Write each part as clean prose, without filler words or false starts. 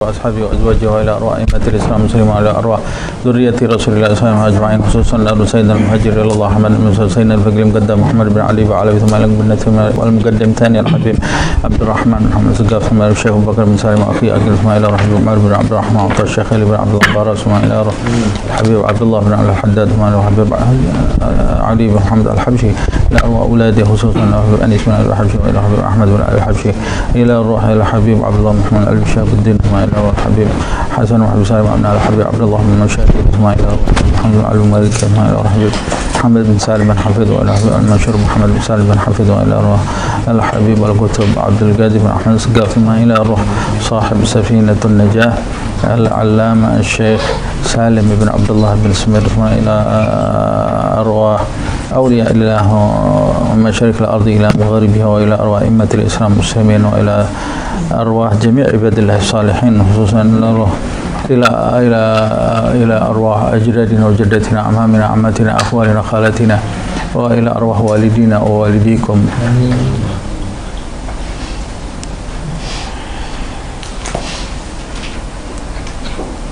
وأصحابه وأزواجه وإلى أرواح أئمة الإسلام المسلمين وإلى أرواح ذرية رسول الله صلى الله عليه وسلم أجمعين، خصوصا لأرواح سيدنا المهاجر إلى الله محمد بن سيدنا الفقيه المقدم محمد بن علي وعلوي ثم والمقدم ثاني الحبيب عبد الرحمن بن محمد السقاف ثم الشيخ أبو بكر بن سالم وأخيه أكرم ثم إلى رحمه عمر بن عبد الرحمن وعطى الشيخ علي بن عبد الله بارس ثم إلى الحبيب عبد الله بن علي الحداد ثم إلى الحبيب علي بن محمد الحبشي إلى أرواح أولاده خصوصا الحبيب أنيس بن الحبشي وإلى الحبيب أحمد بن الحبشي إلى الروح إلى الحبيب عبد الله محمد الشهاب الدين ثم إلى الحبيب حسن وحبيب سالم وابن الحبيب عبد الله بن مشاهد ثم إلى محمد بن علي الملك ثم إلى الحبيب محمد بن سالم بن حفيظ وإلى المنشور محمد بن سالم بن حفيظ وإلى الروح الحبيب الكتب عبد القادر بن أحمد السقاف ثم إلى الروح صاحب سفينة النجاة العلامة الشيخ سالم بن عبد الله بن سمير ثم إلى أرواح أولياء الله ومشارق الأرض إلى مغاربها وإلى أرواح أئمة الإسلام المسلمين وإلى أرواح جميع عباد الله الصالحين، خصوصا إلى أرواح أجدادنا وجداتنا أعمامنا عماتنا أخوالنا خالاتنا وإلى أرواح والدينا ووالديكم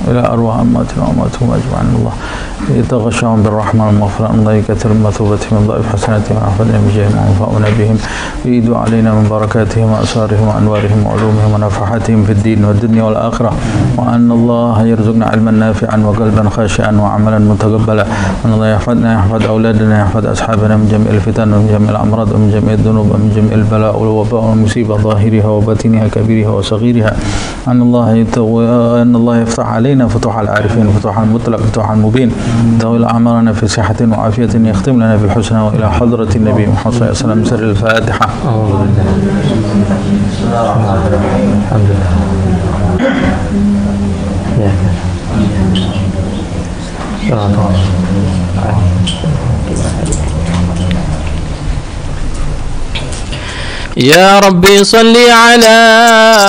إلى أرواح أماتنا وأماتهم أجمعين. الله يتغشاهم بالرحمة والمغفرة، الله يكثر من مثوبتهم من ضعف حسناتهم ويحفظنا بجاههم وينفعنا بهم ويدوا علينا من بركاتهم وأسرارهم وأنوارهم وعلومهم ونفحاتهم في الدين والدنيا والآخرة، وأن الله يرزقنا علما نافعا وقلبا خاشعا وعملا متقبلا، وأن الله يحفظنا يحفظ أولادنا يحفظ أصحابنا من جميع الفتن ومن جميع الأمراض ومن جميع الذنوب ومن جميع البلاء والوباء والمصيبة ظاهرها وباطنها كبيرها وصغيرها، أن الله يفتح علينا فتوح العارفين فتوح المطلق فتوح المبين، طول أعمارنا في صحة وعافية، يختم لنا بالحسنى وإلى حضرة النبي محمد صلى الله عليه وسلم سر الفاتحة. الحمد يا ربي صل على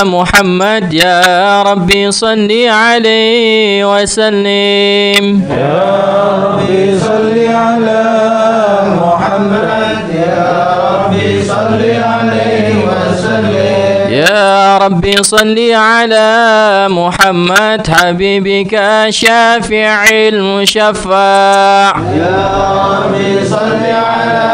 محمد، يا ربي صل عليه وسلم. يا ربي صل على محمد، يا ربي صل عليه وسلم. يا ربي صل على محمد حبيبك الشافع المشفع. يا ربي صل على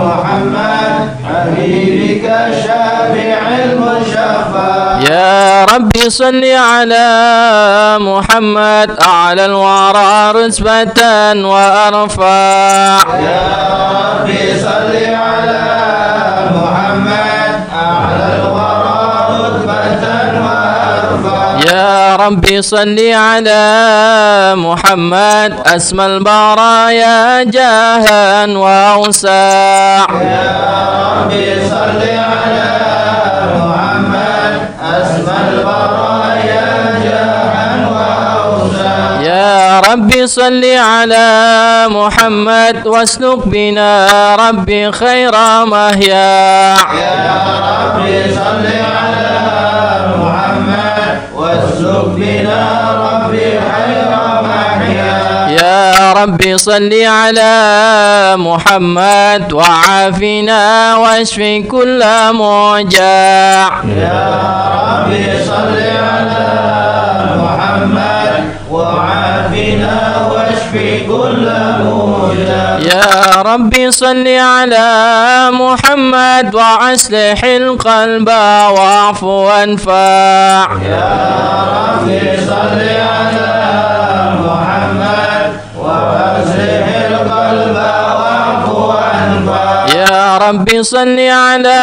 محمد حبيبك الشافع المشفع. يا ربي صل على محمد أعلى الورى رتبة وأرفع. يا ربي صل على محمد أعلى الورى رتبة وأرفع. يا ربي صل على محمد أسمى البرايا جاها وأوسع. يا ربي صل على محمد أسمى البرايا جاها وأوسع. يا ربي صل على محمد واسلك بنا ربي خير مهيا. يا ربي صل على محمد واسلك بنا ربي خير محيا. يا ربي صل على محمد وعافنا واشف كل موجع. يا ربي صل على محمد وعافنا واشف كل موجع. يا ربي صل على محمد وأصلح القلب واعف وانفع. يا ربي صل على محمد وأصلح القلب واعف وانفع. يا ربي صل على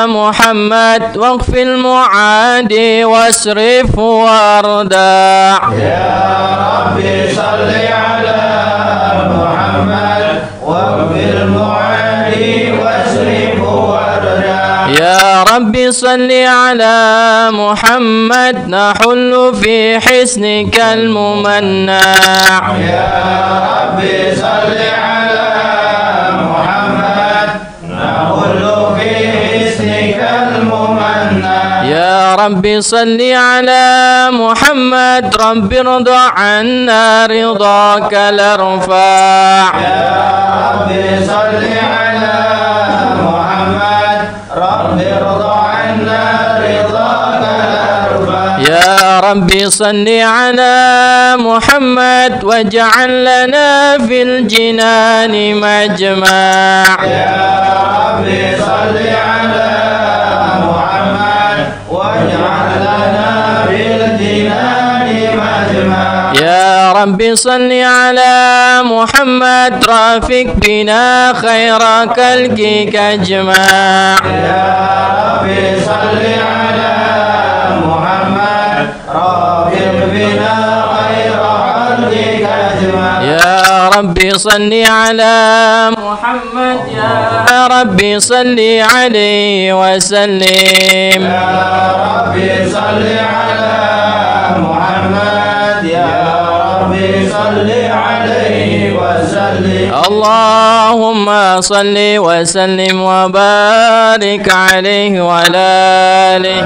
محمد واغفر المعادي واصرف واردع. يا ربي صل على محمد واغفر المعادي واصرف واردع. يا ربي صل على محمد نحل في حسنك الممنع. يا ربي صل على محمد نحل في حسنك الممنع. يا ربي صل على محمد رب ارضى عنا رضاك الارفع. يا ربي صل على محمد رب ارضى عنا رضاك الارفع. يا ربي صل على محمد واجعل لنا في الجنان مجمع. يا ربي صل على محمد واجعل لنا في الجنان مجمع. يا ربي صل على محمد رافق بنا خير خلقك اجمع. يا ربي صل على محمد رافق بنا خير خلقك اجمع. يا ربي صل على محمد يا ربي صل عليه وسلم. يا ربي صل على محمد يا ربي صل عليه وسلم. اللهم صل وسلم وبارك عليه وعلى آله.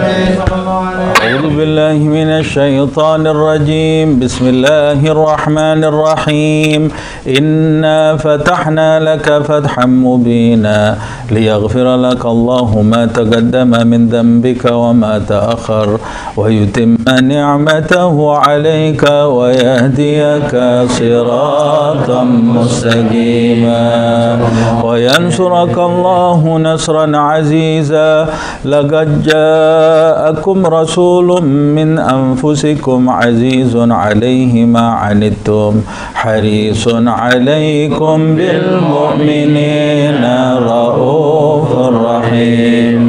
أعوذ بالله من الشيطان الرجيم. بسم الله الرحمن الرحيم. إنا فتحنا لك فتحا مبينا ليغفر لك الله ما تقدم من ذنبك وما تأخر ويتم نعمته عليك ويهديك صراطا مستقيما وينصرك الله نصرا عزيزا. لقد جاءكم رسول من أنفسكم عزيز عليه ما عنتم حريص عليكم بالمؤمنين رؤوف رحيم.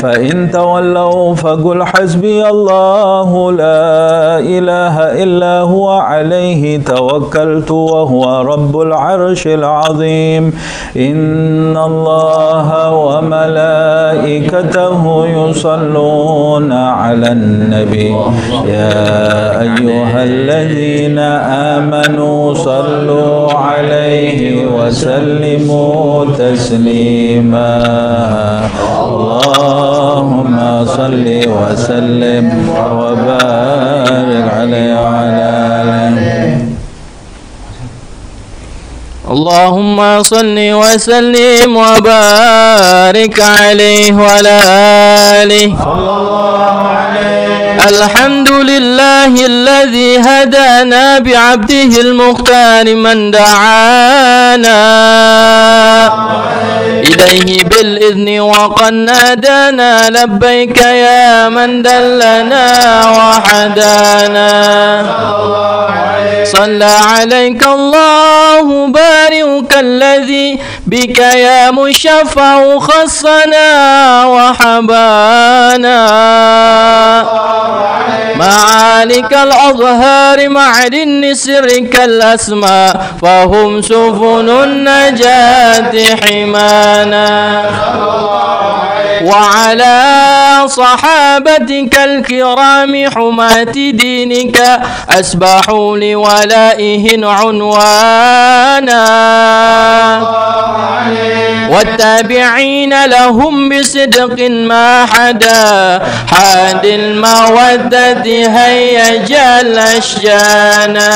فإن تولوا فقل حسبي الله لا إله إلا هو عليه توكلت وهو رب العرش العظيم. إن الله وملائكته يصلون على النبي يا أيها الذين آمنوا صلوا عليه وسلموا تسليما. اللهم صل وسلم وبارك عليه وعلى آله. اللهم صل وسلم وبارك عليه وعلى آله. الحمد لله الذي هدانا بعبده المختار من دعانا إليه بالإذن وقد نادانا لبيك يا من دلنا وحدانا. صلى عليك الله بارك الذي بك يا مشفع خصنا وحبانا. معالك الأظهار معدن سرك الأسماء فهم سفن النجاة حمانا. وعلى صحابتك الكرام حماة دينك أسبحوا لولائهن عنوانا. والتابعين لهم بصدق ما حدا حاد المودة هيج الأشجانا.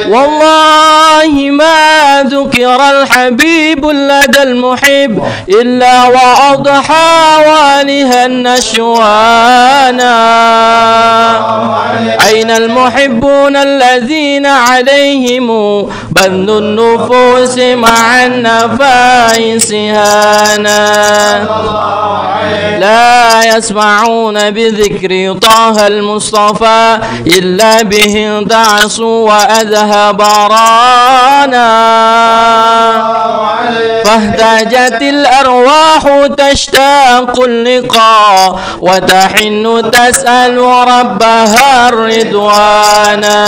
والله ما ذكر الحبيب لدى المحب إلا وأضحى والها النشوانا. أين المحبون الذين عليهم بذل النفوس مع النفائس هانا. لا يسمعون بذكر طه المصطفى إلا به دعسوا وأذهب رانا. فاهتاجت الأرواح تشتاق اللقاء وتحن تسأل ربها الرضوانا.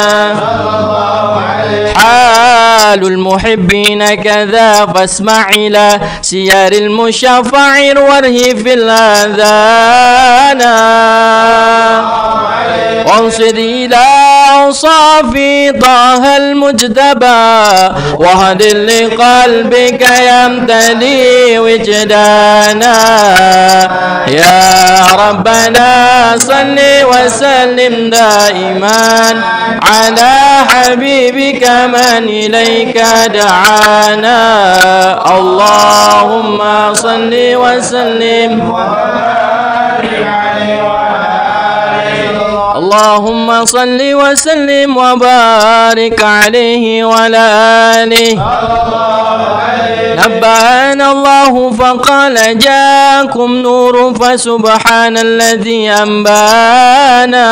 حال المحبين كذا فاسمع إلى سير المشفع وره في الآذان. وانصر إلى أوصاف طه المجتبى وهد لقلبك يمتلي وجدانا. يا ربنا صل وسلم دائما على حبيبك من إليك دعانا. اللهم صل وسلم وبارك عليه وعلى اللهم صل وسلم وبارك عليه وعلى آله. نبأنا الله فقال جاءكم نور فسبحان الذي أنبانا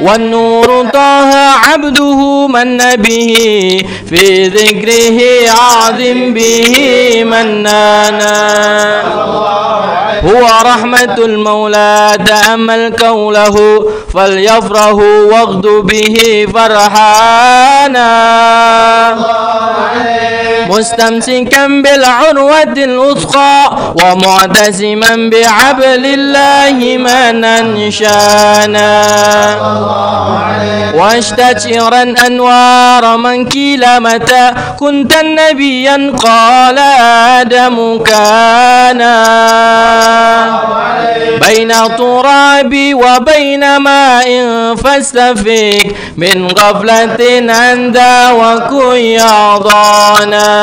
والنور طه عبده من به في ذكره عظم به منانا هو رحمة المولى تأمل قوله فليفرح واغد به فرحانا مستمسكا بالعروة الوثقى ومعتزما بعبل الله من أنشانا واستشعرا أنوار من كيل متى كنت نبيا قال آدم كانا بين تراب وبين ماء فاستفيق من غفلة عند وكن يعضانا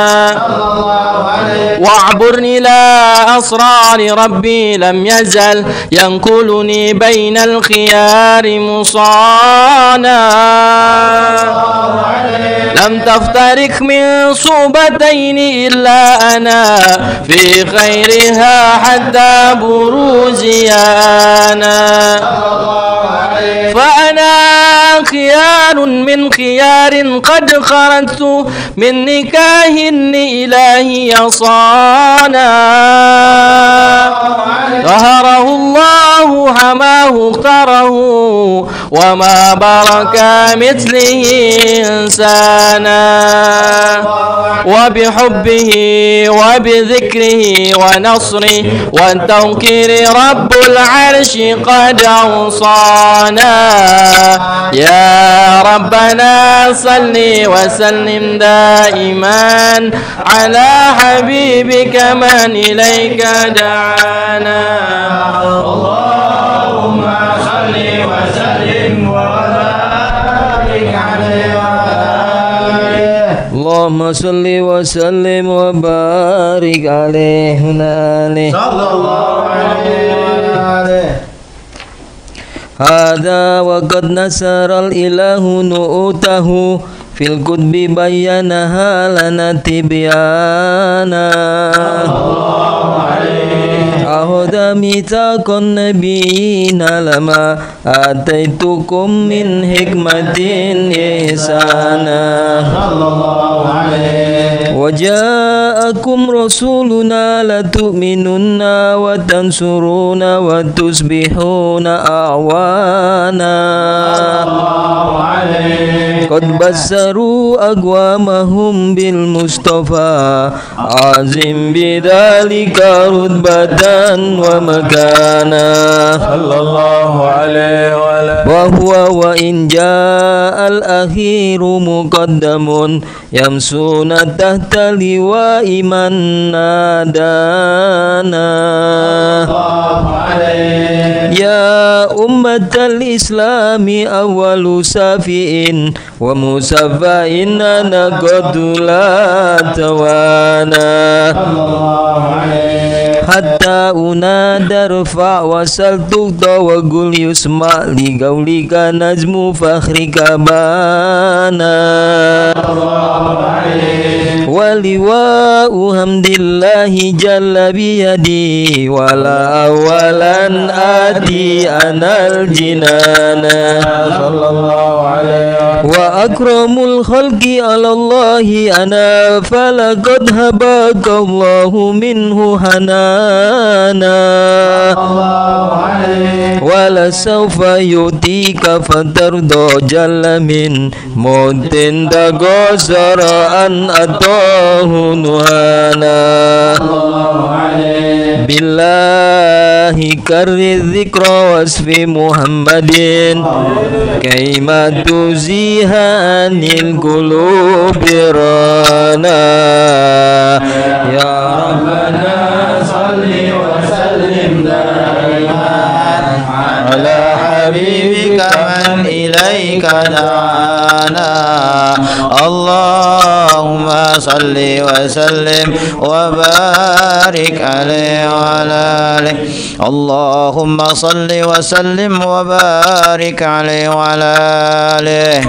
واعبرني إلى أسرار ربي لم يزل ينقلني بين الخيار مصانا لم تفترق من صوبتين إلا أنا في خيرها حتى بروزي أنا فأنا خيار من خيار قد خرجت من نكاه إلهي صانا ظهره الله حماه اختاره وما برك مثله إنسانا وبحبه وبذكره ونصره والتوكير رب العرش قد أوصانا يا ربنا صل وسلم دائما على حبيبك من إليك دعانا اللهم صل وسلم وبارك عليه اللهم صل وسلم وبارك عليه صلى الله عليه وسلم. هذا وقد نصر الإله نؤته في الكتب بينها لنا تبيانا عهد ميثاق النبيين لما آتيتكم من حكمة إحسانا وجاءكم رسولنا لتؤمنن وتنصرون وتصبحون أعوانا قد بشروا أقوامهم بالمصطفى عظم بذلك رتبة ومكانا صلى الله عليه وسلم. وهو وإن جاء الأخير مقدم يمشون تحت لواء من نادانا يا أمة الإسلام أول شافع ومشفع أنا قد لا توانا حتى أنادى ارفع وسل تغضى وقل يسمع لقولك نجم فخرك بانا ولواء حمد الله جل بيدي ولا أولا آتي أنا الجنان صلى الله عليه وسلم. وأكرم الخلق على الله أنا فلقد هباك الله منه حنانا ولسوف يؤتيك فترضى جل من موت تقصر أن أتاه نهانا بالله كرر الذكر واسف محمد كيما تزيها عن القلوب رانا يا ربنا صل وسلم دائما على حبيبك من إليك دعانا اللهم صل وسلم وبارك عليه وعلى آله اللهم صل وسلم وبارك عليه وعلى آله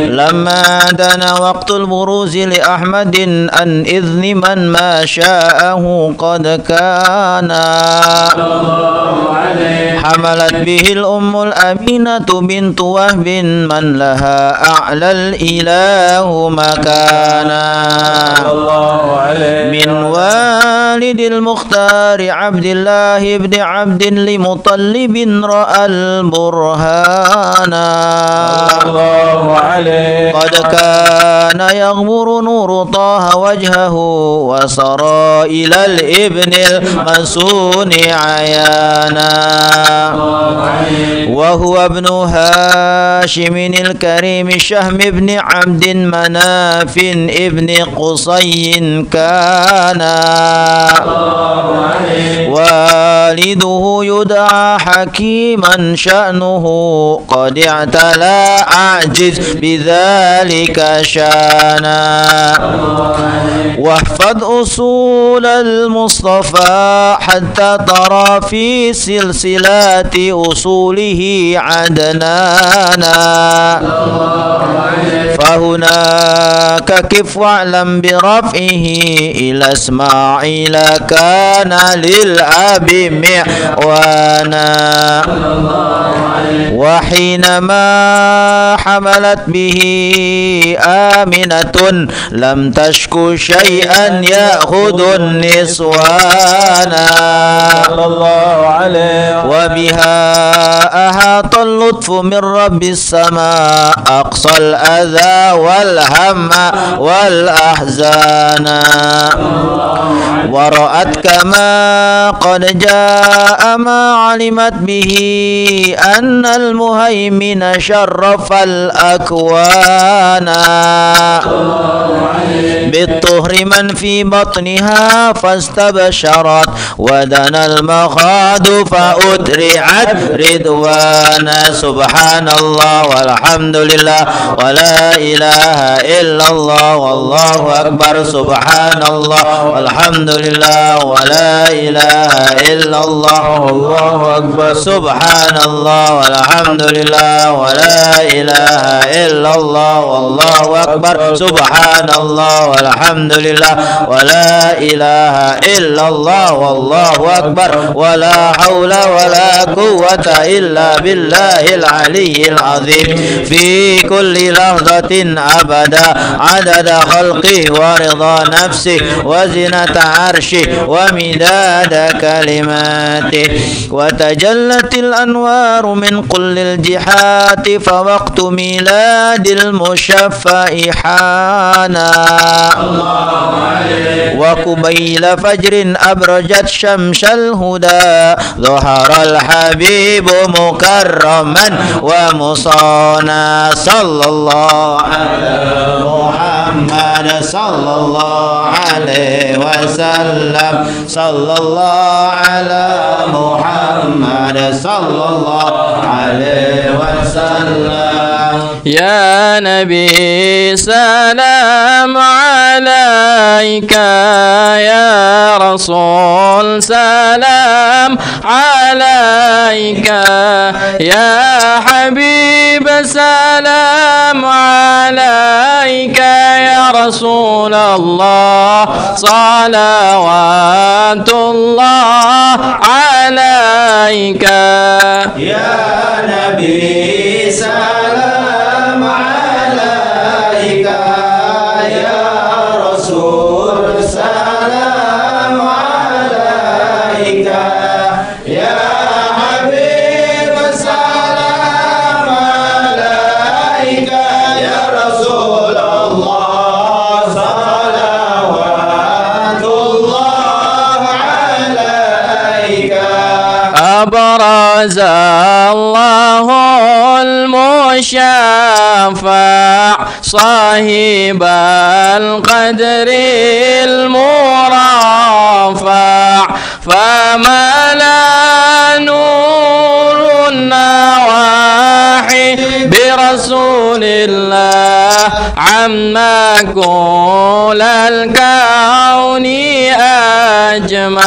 لما دنا وقت البروز لأحمد عن إذن من ما شاءه قد كان حملت به الأم الأمينة بنت وهب من لها أعلى الإله مكانا من والد المختار عبد الله بن عبد لمطلب رأى البرهان قد كان يغمر نور طه وجهه وصرى إلى الابن المسون عيانا وهو ابن هاشم الكريم شهم بن عبد مناف ابن قصي كان والده يدعى حكيما شأنه قد اعتلى أعجز بذلك شانا واحفظ أصول المصطفى حتى ترى في سلسلات أصوله عدنانا فهناك كف واعلم برفعه إلى إسماعيل كان للأب معوانا وحينما حملت به آمنة لم تشك شيئا يأخذ النسوان وبها أحاط اللطف من رب السماء أقصى الأذى والهم والأحزان ورأت كما قد جاء ما علمت به أن المهيمن شرف الأكوان بالطهر من في بطنها فاستبشرت ودنا المخاض فأدرعت رضوانا سبحان الله والحمد لله ولا إله إلا الله والله أكبر سبحان الله والحمد لله ولا إله إلا الله والله أكبر سبحان الله والحمد لله ولا إله إلا الله والله أكبر سبحان الله والحمد لله ولا إله إلا الله والله أكبر ولا حول ولا قوة إلا بالله العلي العظيم في كل لحظة أبدا عدد خلقه ورضا نفسه وزنة عرشه ومداد كلماته وتجلت الأنوار من كل الجهات فوقت ميلاد المشفع حانا وقبيل فجر أبرجت شمس الهدى ظهر الحبيب مكرما ومصانا صلى الله على محمد صلى الله عليه وسلم صلى الله على محمد صلى الله عليه وسلم يا نبي سلام عليك يا رسول سلام عليك يا حبيب سلام عليك يا رسول الله صلوات الله عليك يا نبي سلام عليك يا رسول سلام عليك يا حبيب سلام عليك يا رسول الله صلوات الله عليك أبرز الله المشفع صاحب القدر المرفع فما لا نور برسول الله عما كل الكون أجمع.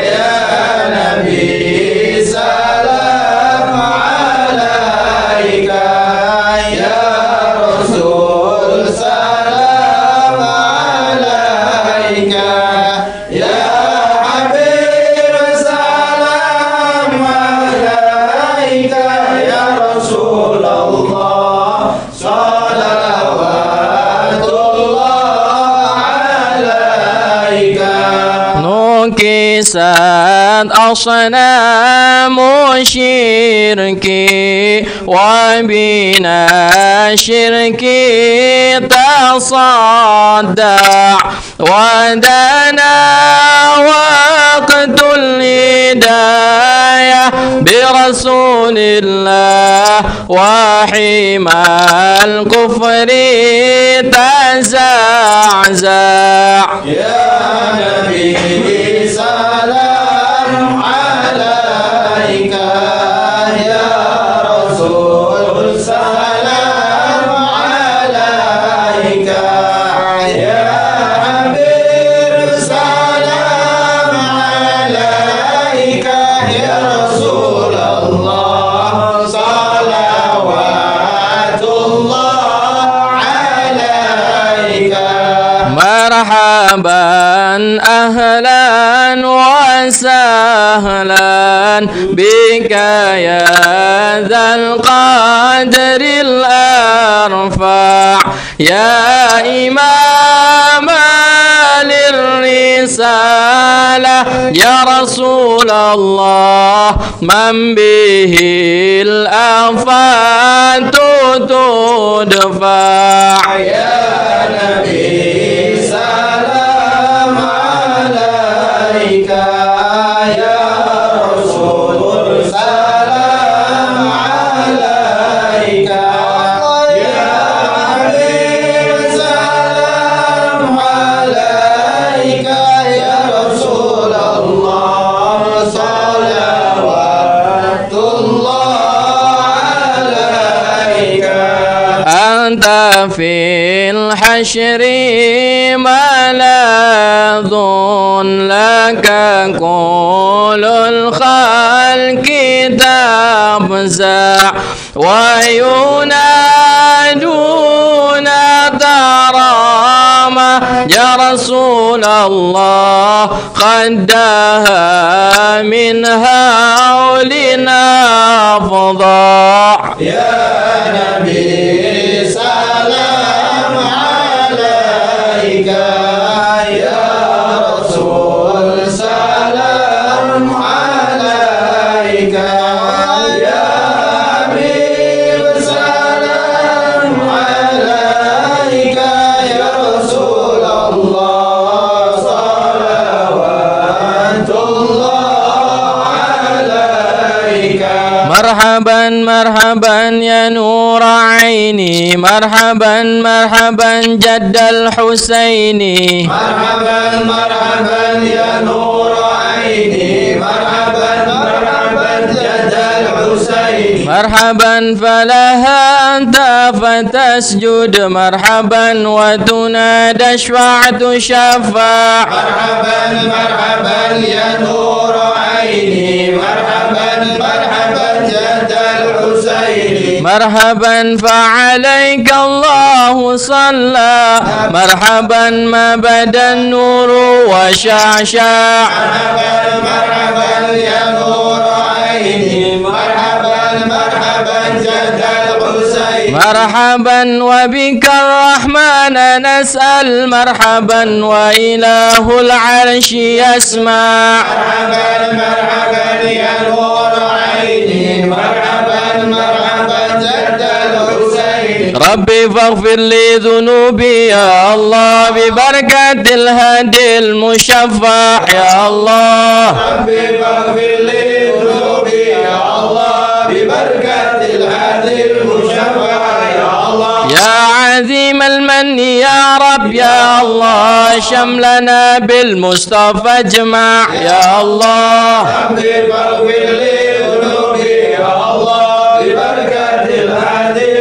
يا نبي سلام عليك، يا رسول سلام عليك، يا حبيب سلام عليك، يا رسول الله صلوات الله عليك. نكست أصنام شركي وبنا شركي تصدع، ودنا وقت الهداية برسول الله وحمى الكفر تزعزع. يا نبي سلام عليك، يا رسول سلام عليك، يا حبيب سلام عليك، يا رسول الله صلوات الله عليك. مرحبا أهلا وسهلا بك يا ذا القدر الأرفع، يا إمام للرسالة، يا رسول الله من به الآفات تدفع. يا نبي سلام عليك، يا رسول سلام عليك، يا حبيب سلام عليك، يا رسول الله صلوات الله عليك. أنت في الحشر ملاذ لك كل الخلق تفزع، وينادون ترامى يا رسول الله خدها من هولنا فضاع. يا نبي سلام عليك، يا رسول سلام عليك، يا حبيب سلام عليك، يا رسول الله صلوات الله عليك. مرحبا مرحبا يا نور عيني، مرحبا مرحبا جد الحسين، مرحبا مرحبا يا نور عيني، مرحبا مرحبا جد الحسين. مرحبا فلها أنت فتسجد، مرحبا وتنادى اشفع تشفع. مرحبا مرحبا يا نور عيني، مرحبا مرحبا جد الحسين. مرحبا فعليك الله صلى، مرحبا ما بدا النور وشعشع. مرحبا مرحبا يا نور عيني، مرحبا مرحبا جد الحسين. مرحبا وبك الرحمن نسأل، مرحبا وإله العرش يسمع. مرحبا مرحبا يا نور عيني، مرحبا مرحبا جد الحسين. ربي فاغفر لي ذنوبي يا الله ببركة الهدي المشفع يا الله. ربي فاغفر لي ذنوبي يا الله ببركة الهدي المشفع يا الله. يا عظيم المن يا رب يا الله، شملنا بالمصطفى اجمع يا الله. ربي فاغفر لي ذنوبي يا الله ببركة الهدي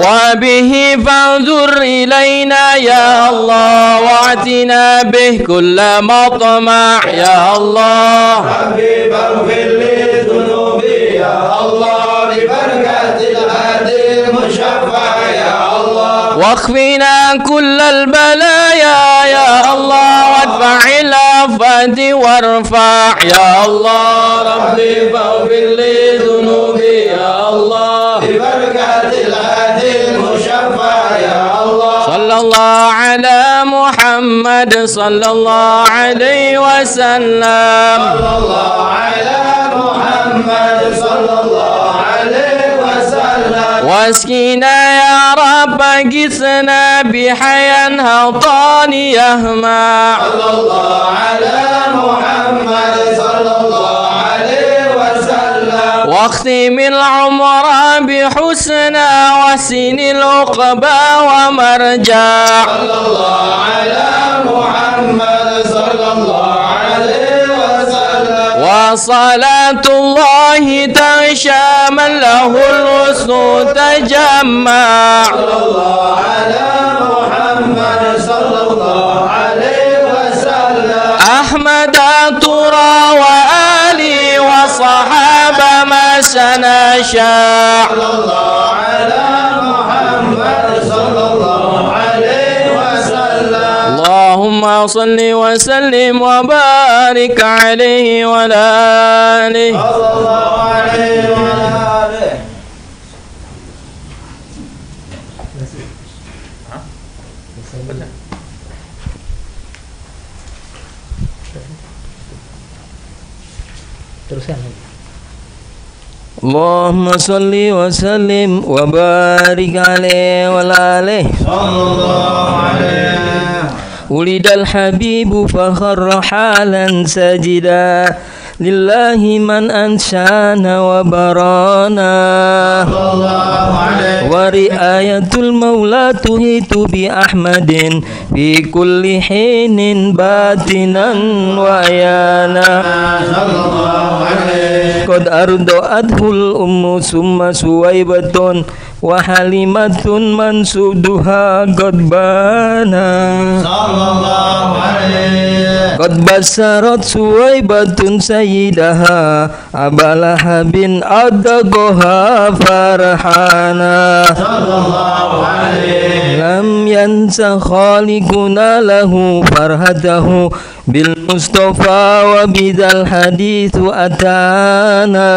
وبه فانظر إلينا يا الله واعتنا به كل مطمع يا الله ربي فاغفر لي ذنوبي يا الله ببركة الهادي المشفع يا الله واخفنا كل البلايا يا الله وادفع الآفات وارفع يا الله ربي فاغفر لي ذنوبي يا الله ببركة الهادي المشفع يا الله صلى الله على محمد صلى الله عليه وسلم صلى الله على محمد صلى الله عليه وسلم واسقنا يا رب قسنا بحيا هطان يهمع صلى الله على محمد صلى الله عليه وسلم واختم العمر بحسنى وسن العقبى ومرجع صلى الله على محمد صلى الله عليه وسلم وصلاة الله تغشى من له الحسن تجمع صلى الله على محمد صلى الله عليه وسلم أحمد ترى وآلي وصحابة ما سنشاء صلى الله على محمد صلى الله عليه وسلم اللهم صل وسلم وبارك عليه وعلى آله صلى الله عليه وعلى آله اللهم صل وسلم وبارك عليه وعلى آله صلى الله عليه ولد الحبيب فخر حالا ساجدا لله من أنشانا وبرانا صلى الله عليه ورعاية المولى تهيت بأحمد في كل حين باطنا وعيانا صلى الله عليه قد أرضعته الأم ثم سويبة وحليمة منسودها قد بانا صلى الله عليه قد بشرت سويبة سيدها أبا لهب أدقها فرحانا صلى الله عليه لم ينس خالقنا له فرحته بالمصطفى وبذا الحديث أتانا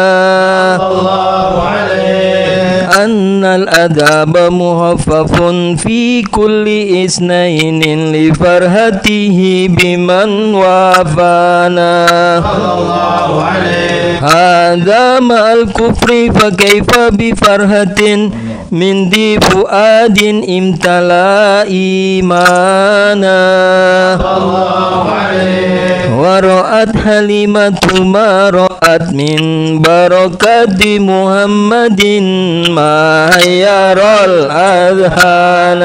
صلى الله عليه أن الأداب مخفف في كل اثنين لفرحته بمن وافانا صلى الله عليه هذا مع الكفر فكيف بفرحة من ذي فؤاد امتلأ إيمانا صلى الله عليه ورأت حليمة ما رأت من بركات محمد ما يرى الأذهان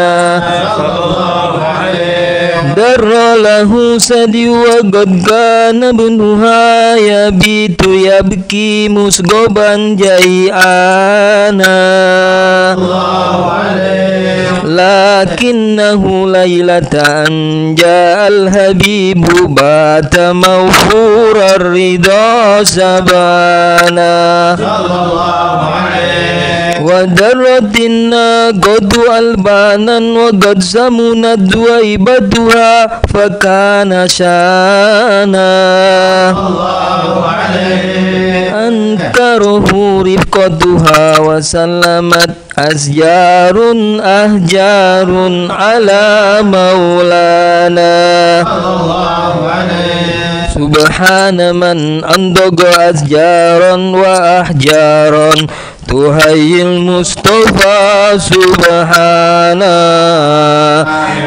صلى الله عليه در له سدي وقد كان ابنها يبيت يبكي مسغبا جيعانا الله عليه لكنه ليلة أن جاء الحبيب بات موفور الرضا سبانا صلى الله عليه ودرت الناقة ألبانا وقد سمنت دويبتها فكان شانا الله عليه أنكره رفقتها وسلمت أشجار أحجار على مولانا صلى الله عليه سبحان من أنضج أشجارا وأحجارا تهيي المصطفى سبحانا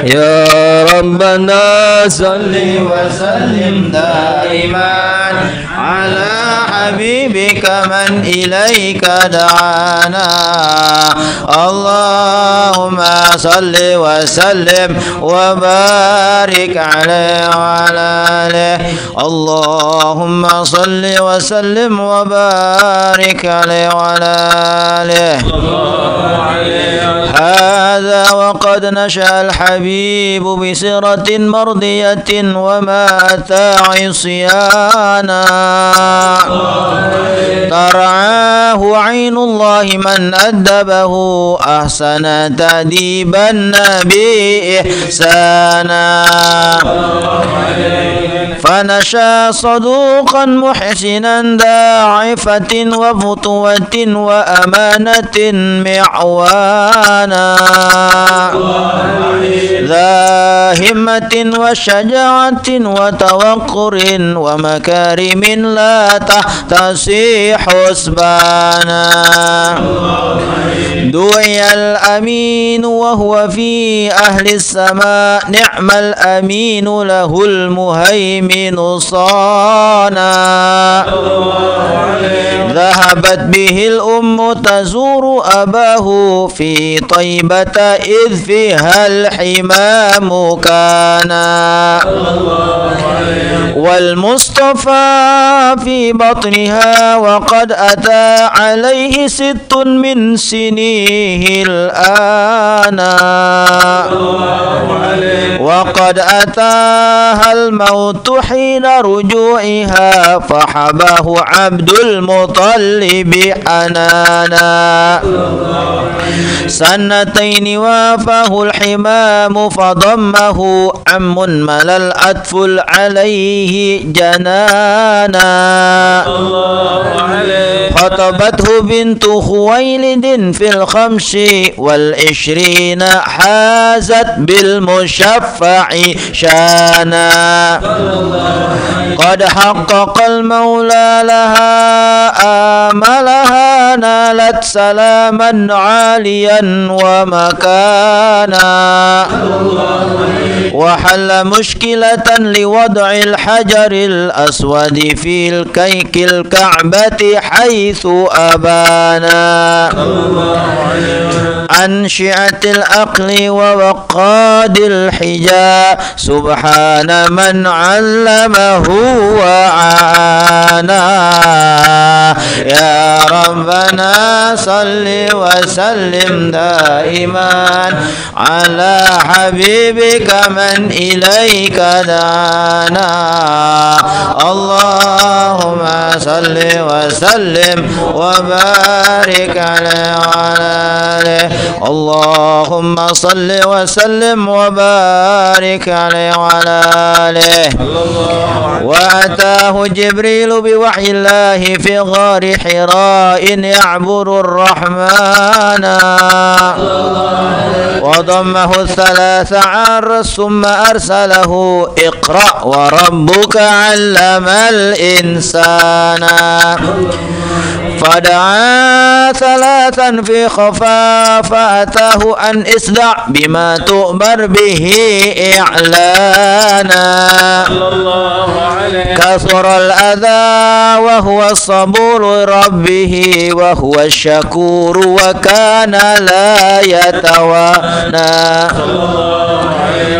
يا ربنا صل وسلم دائما على حبيبك من إليك دعانا اللهم صل وسلم وبارك عليه وعلى آله اللهم صل وسلم وبارك عليه وعلى آله هذا وقد نشأ الحبيب بسيرة مرضية ومات عصيانا ترعاه عين الله من أدبه أحسن تأديب النبي إحسانا فنشا صدوقا محسنا داعفة وفتوة وأمانة معوانا ذا همة وشجاعة وتوقر ومكارم لا تحتسي حسبانا دعي الأمين وهو في أهل السماء نعم الأمين له المهيمن صانا ذهبت به الأم تزور أباه في طيبة إذ فيها الحمام كانا والمصطفى في بطنها وقد أتى عليه 6 من سنيه الآن وقد أتاها الموت حين رجوعها فحباه عبد المطلب حنانا 2 وافاه الحمام فضمه عم ملا الأطفال عليه جنانا خطبته بنت خويلد في 25 حازت بالمشفع شانا قد حقق المولى لها آملها نالت سلاما عاليا ومكانا وحل مشكلة لوضع الحجر الأسود في الكيك الكعبة حيث أبانا عن شيعة الأقل ووقاد الحجاب سبحان من علمه وعانا يا ربنا صل وسلم دائما على حبيبك من إليك دعانا اللهم صل وسلم وبارك عليه وعلى آله اللهم صل وسلم وبارك عليه وعلى آله وأتاه جبريل بوحي الله في غار حراء يعبر الرحمن وضمه 3 عار ثم أرسله اقرأ وربك علم الإنسان فدعا 3 في خفا فأتاه أن اصدع بما تؤمر به إعلانا كثر الأذى وهو الصبور ربه وهو الشكور وكان لا يتوانى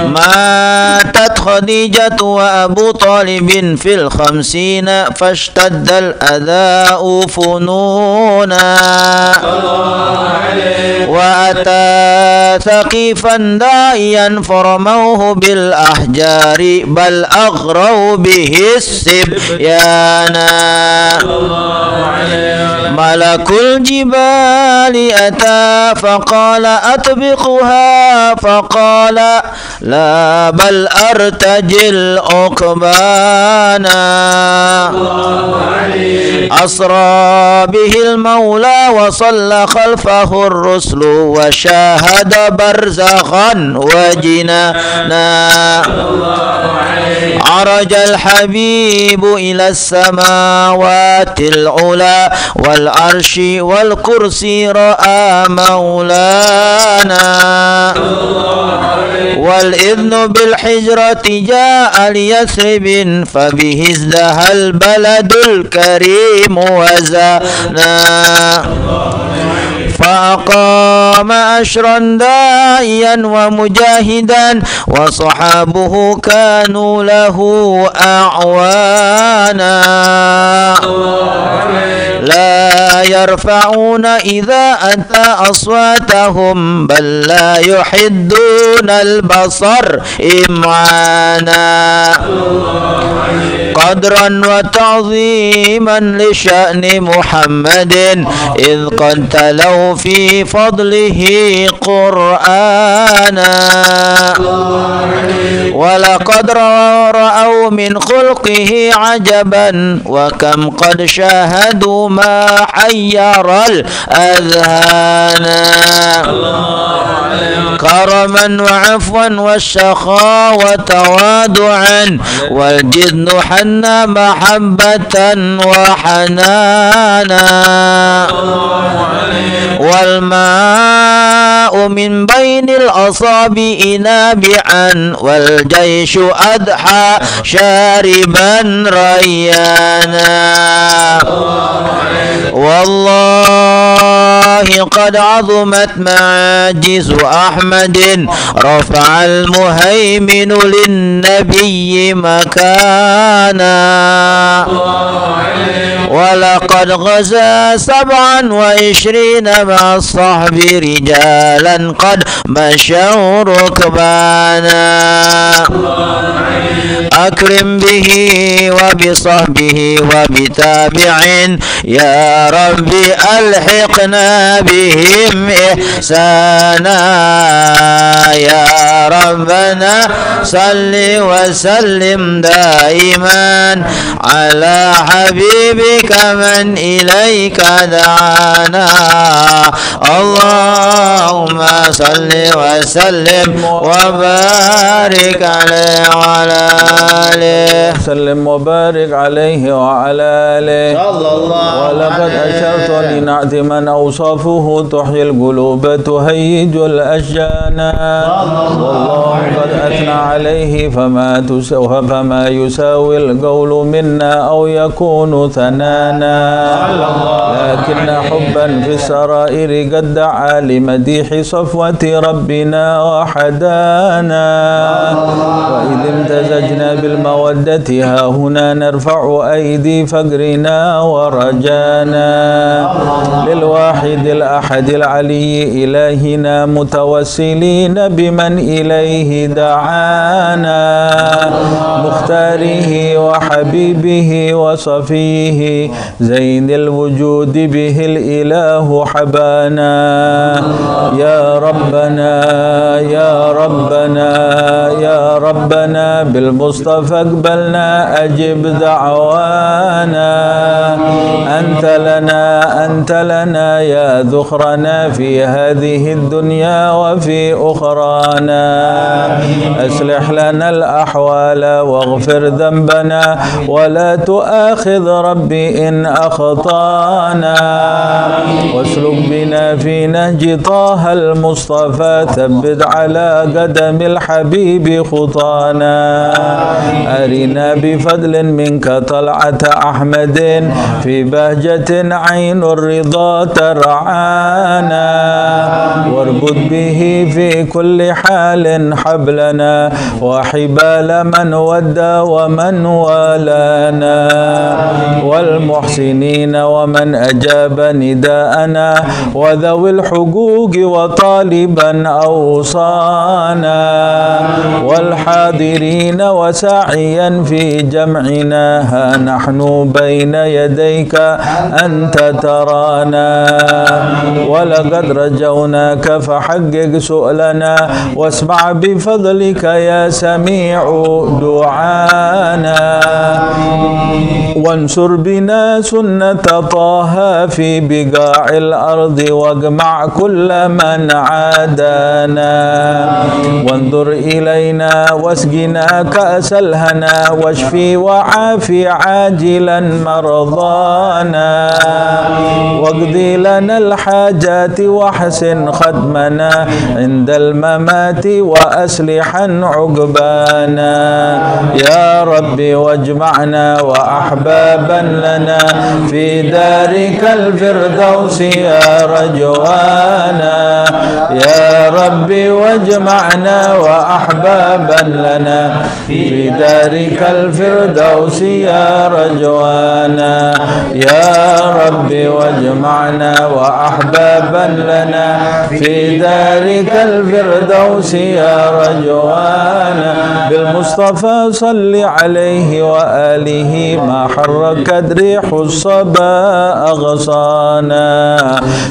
ماتت خديجة وأبو طالب في 50 فاشتد الأذى فنونا وأتى ثقيفا داعيا فرموه بالأحجار بل أغروا به السبيانا ملك الجبال أتى فقال أطبقها فقال لا بل أرتجل عقبانا أسرى به المولى وصلى خلفه الرسل وشاهد برزخا وجنانا عرج الحبيب إلى السماوات العلى والعرش والكرسي رأى مولانا والإذن بالحجرة جاء ليثرب فبه ازدهى البلد الكريم وزانا فأقام أشرا داعيا ومجاهدا وصحابه كانوا له أعوانا لا يرفعون إذا أتى أصواتهم بل لا يحدون البصر إمعانا قدرا وتعظيما لشأن محمد إذ قد تلوا في فضله قرآنا ولقد رأوا من خلقه عجبا وكم قد شاهدوا ما حير الأذهان كرما وعفوا والشخاء وتواضعا والجد حنى محبة وحنانا والماء من بين الأصابع نابعا والجيش أضحى شاربا ريانا والله قد عظمت معاجز أحمد رفع المهيمن للنبي مكانا ولقد غزا 27 مع الصحب رجالا قد مشوا ركبانا أكرم به وبصحبه وبتابع يا ربي ألحقنا بهم إحسانا يا ربنا صل وسلم دائما على حبيبك من إليك دعانا اللهم صل وسلم وبارك عليه وعلى آله سلم وبارك عليه وعلى آله ولقد أشرت لنعت من أوصافه تحيي القلوب تهيج الأشجان والله قد أثنى عليه فما يساوي القول منا أو يكون ثنانا لكن حبا في السرائر قد دعا لمديح صفوة ربنا وحدانا وإذ امتزجنا بالمودة ها هنا نرفع أيدي فقرنا ورجانا للواحد الأحد العلي إلهنا متوسلين بمن إليه دعانا مختاره وحبيبه وصفيه زين الوجود به الإله حبانا يا ربنا يا ربنا يا ربنا بالمصطفى اقبلنا أجب دعوانا أنت لنا يا ذخرنا في هذه الدنيا وفي أخرانا أصلح لنا الأحوال واغفر ذنبنا ولا تؤاخذ ربي إن أخطانا واسلك بنا في نهج طه المصطفى ثبت على قدم الحبيب خطانا أرنا بفضل منك طلعة أحمد في بهجة عين الرضا ترعانا واربط به في كل حال حبلنا وحبال من ودى ومن والانا والمحسنين ومن أجاب نداءنا وذوي الحقوق وطالبا أوصانا والحاضرين وساعيا في جمعنا ها نحن بين يديك أنت ترانا ولقد رجوناك فحقق سؤلنا واسمع بفضلك يا سميع دعانا وانصر بنا سنة طه في بقاع الأرض واجمع كل من عادانا وانظر إلينا واسقنا كأس الهنا واشفي وعافي عاجلا مرضانا واقضي لنا الحاجات واحسن ختمنا عند الممات وأصلحا عقبانا يا ربي واجمعنا وأحبابا لنا في دارك الفردوس يا رجوانا يا ربي واجمعنا وأحبابا لنا في دارك الفردوس يا رجوانا يا ربي واجمعنا وأحبابا لنا في دارك الفردوس يا رجوانا بالمصطفى صل عليه وآله ما حركت ريح الصبا أغصانا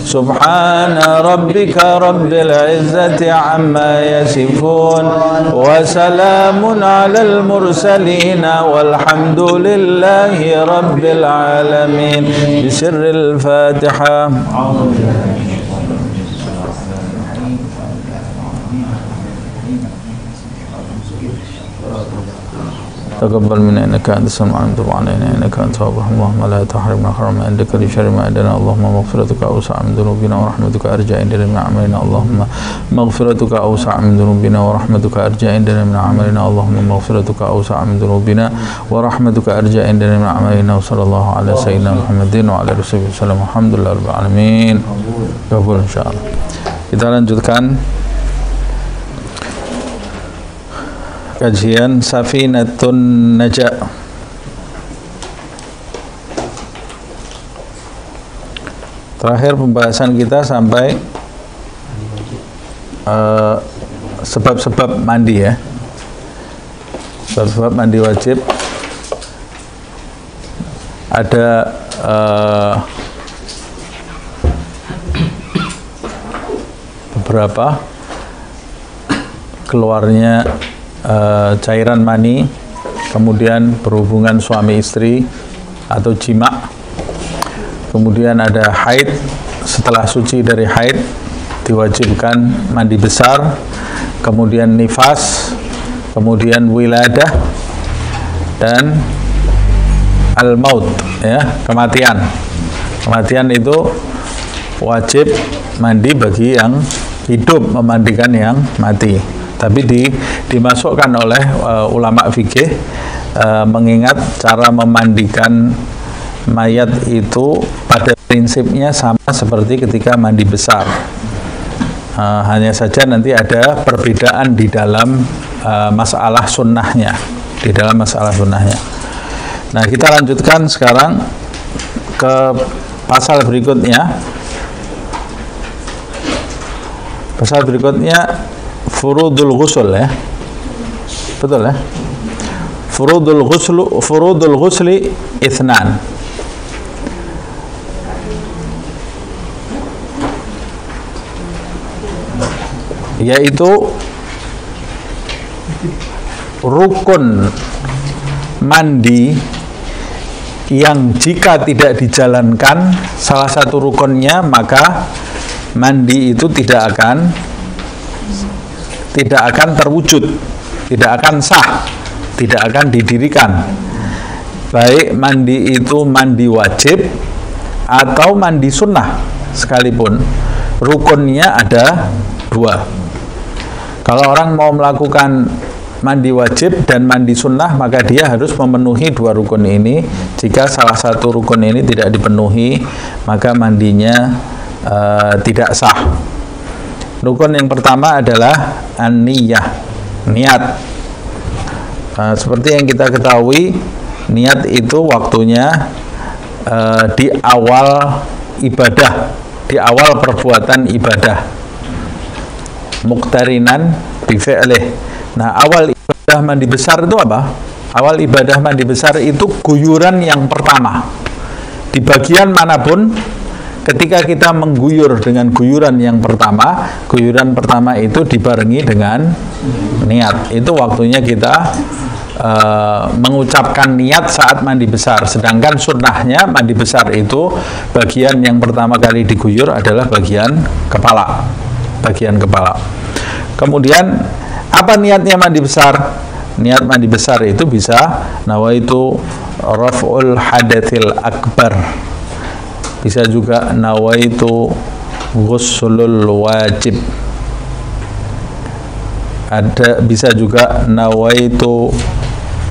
سبحان ربك رب العزة عما يصفون وسلام على المرسلين والحمد لله رب العالمين بسر الفاتحة. تقبل منا إنك أنت السميع العليم وتب علينا إنك أنت التواب الرحيم اللهم لا تحرمنا خير ما عندك لشر ما عندنا اللهم مغفرتك أوسع من ذنوبنا ورحمتك أرجى عندنا من عملنا اللهم مغفرتك أوسع من ذنوبنا ورحمتك أرجى عندنا من عملنا اللهم مغفرتك أوسع من ذنوبنا ورحمتك أرجى عندنا من عملنا وصلى الله على سيدنا محمد وعلى آله وسلم الحمد لله رب العالمين. Kabul insyaallah. Kita lanjutkan kajian Safinatun Najah. Terakhir pembahasan kita sampai sebab-sebab mandi ya. Sebab-sebab mandi wajib. Ada beberapa keluarnya cairan mani, kemudian berhubungan suami istri atau jima, kemudian ada haid, setelah suci dari haid diwajibkan mandi besar, kemudian nifas, kemudian wiladah, dan al-maut ya, kematian. Kematian itu wajib mandi bagi yang hidup, memandikan yang mati. Tapi dimasukkan oleh ulama fikih mengingat cara memandikan mayat itu pada prinsipnya sama seperti ketika mandi besar. Hanya saja nanti ada perbedaan di dalam masalah sunnahnya, di dalam masalah sunnahnya. Nah, kita lanjutkan sekarang ke pasal berikutnya. Pasal berikutnya furudul ghusl ya. Betul ya? Furudul ghusli itsnan. Yaitu rukun mandi yang jika tidak dijalankan salah satu rukunnya, maka mandi itu tidak akan terwujud, tidak akan sah, tidak akan didirikan. Baik mandi itu mandi wajib atau mandi sunnah sekalipun, rukunnya ada dua. Kalau orang mau melakukan mandi wajib dan mandi sunnah, maka dia harus memenuhi dua rukun ini. Jika salah satu rukun ini tidak dipenuhi, maka mandinya tidak sah. Rukun yang pertama adalah an-niyah, niat. Seperti yang kita ketahui, niat itu waktunya di awal ibadah, di awal perbuatan ibadah. Muqtarinan bi fi'lih. Nah, awal ibadah mandi besar itu apa? Awal ibadah mandi besar itu guyuran yang pertama. Di bagian manapun, ketika kita mengguyur dengan guyuran yang pertama, guyuran pertama itu dibarengi dengan niat. Itu waktunya kita mengucapkan niat saat mandi besar. Sedangkan sunnahnya mandi besar itu bagian yang pertama kali diguyur adalah bagian kepala. Bagian kepala. Kemudian apa niatnya mandi besar? Niat mandi besar itu bisa nawaitu raf'ul hadatsil akbar. bisa juga nawaitu ghuslul wajib, ada bisa juga nawaitu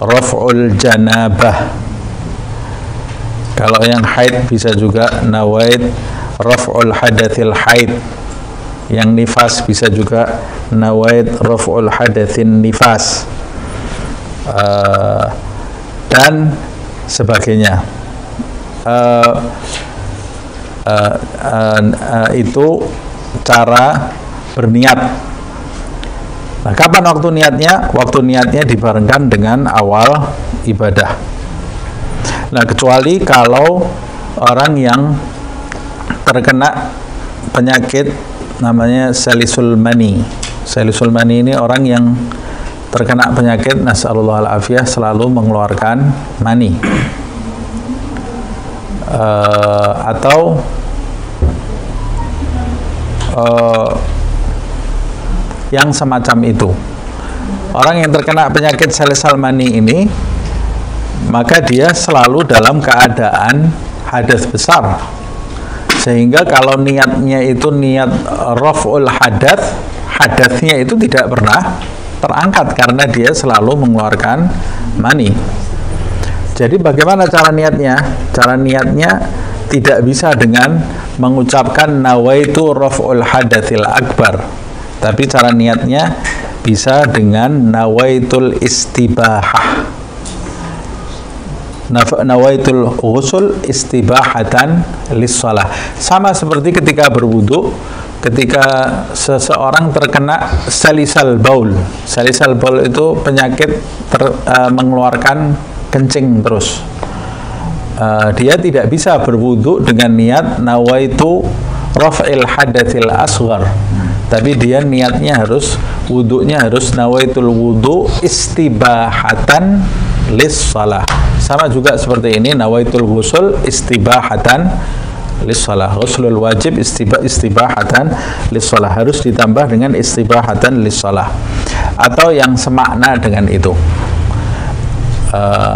raf'ul janabah. Kalau yang haid bisa juga nawait raf'ul hadatsil haid. Yang nifas bisa juga nawait raf'ul hadatsin nifas, dan sebagainya. Itu cara berniat. Nah, kapan waktu niatnya? Waktu niatnya dibarengkan dengan awal ibadah. Nah, kecuali kalau orang yang terkena penyakit namanya salisul mani. Salisul mani ini orang yang terkena penyakit nasallallahu al-afiyah, selalu mengeluarkan mani. Atau yang semacam itu. Orang yang terkena penyakit salisul mani ini, maka dia selalu dalam keadaan hadas besar, sehingga kalau niatnya itu niat raf'ul hadath, hadathnya itu tidak pernah terangkat karena dia selalu mengeluarkan mani. Jadi bagaimana cara niatnya? Cara niatnya tidak bisa dengan mengucapkan nawaitu raf'ul hadathil akbar, tapi cara niatnya bisa dengan nawaitul istibahah, nawaitul ghusl istibahatan lis-shalah. Sama seperti ketika berwudu, ketika seseorang terkena salisal baul. Salisal baul itu penyakit mengeluarkan kencing terus. Dia tidak bisa berwudu dengan niat nawaitu raf'il hadatsil asghar, tapi dia niatnya harus, wudunya harus nawaitul wudu istibahatan lis-shalah. Sama juga seperti ini, nawaitul ghusl istibahatan lis-shalah. Ghuslul wajib istibahatan lis-shalah, harus ditambah dengan istibahatan lis-shalah, atau yang semakna dengan itu,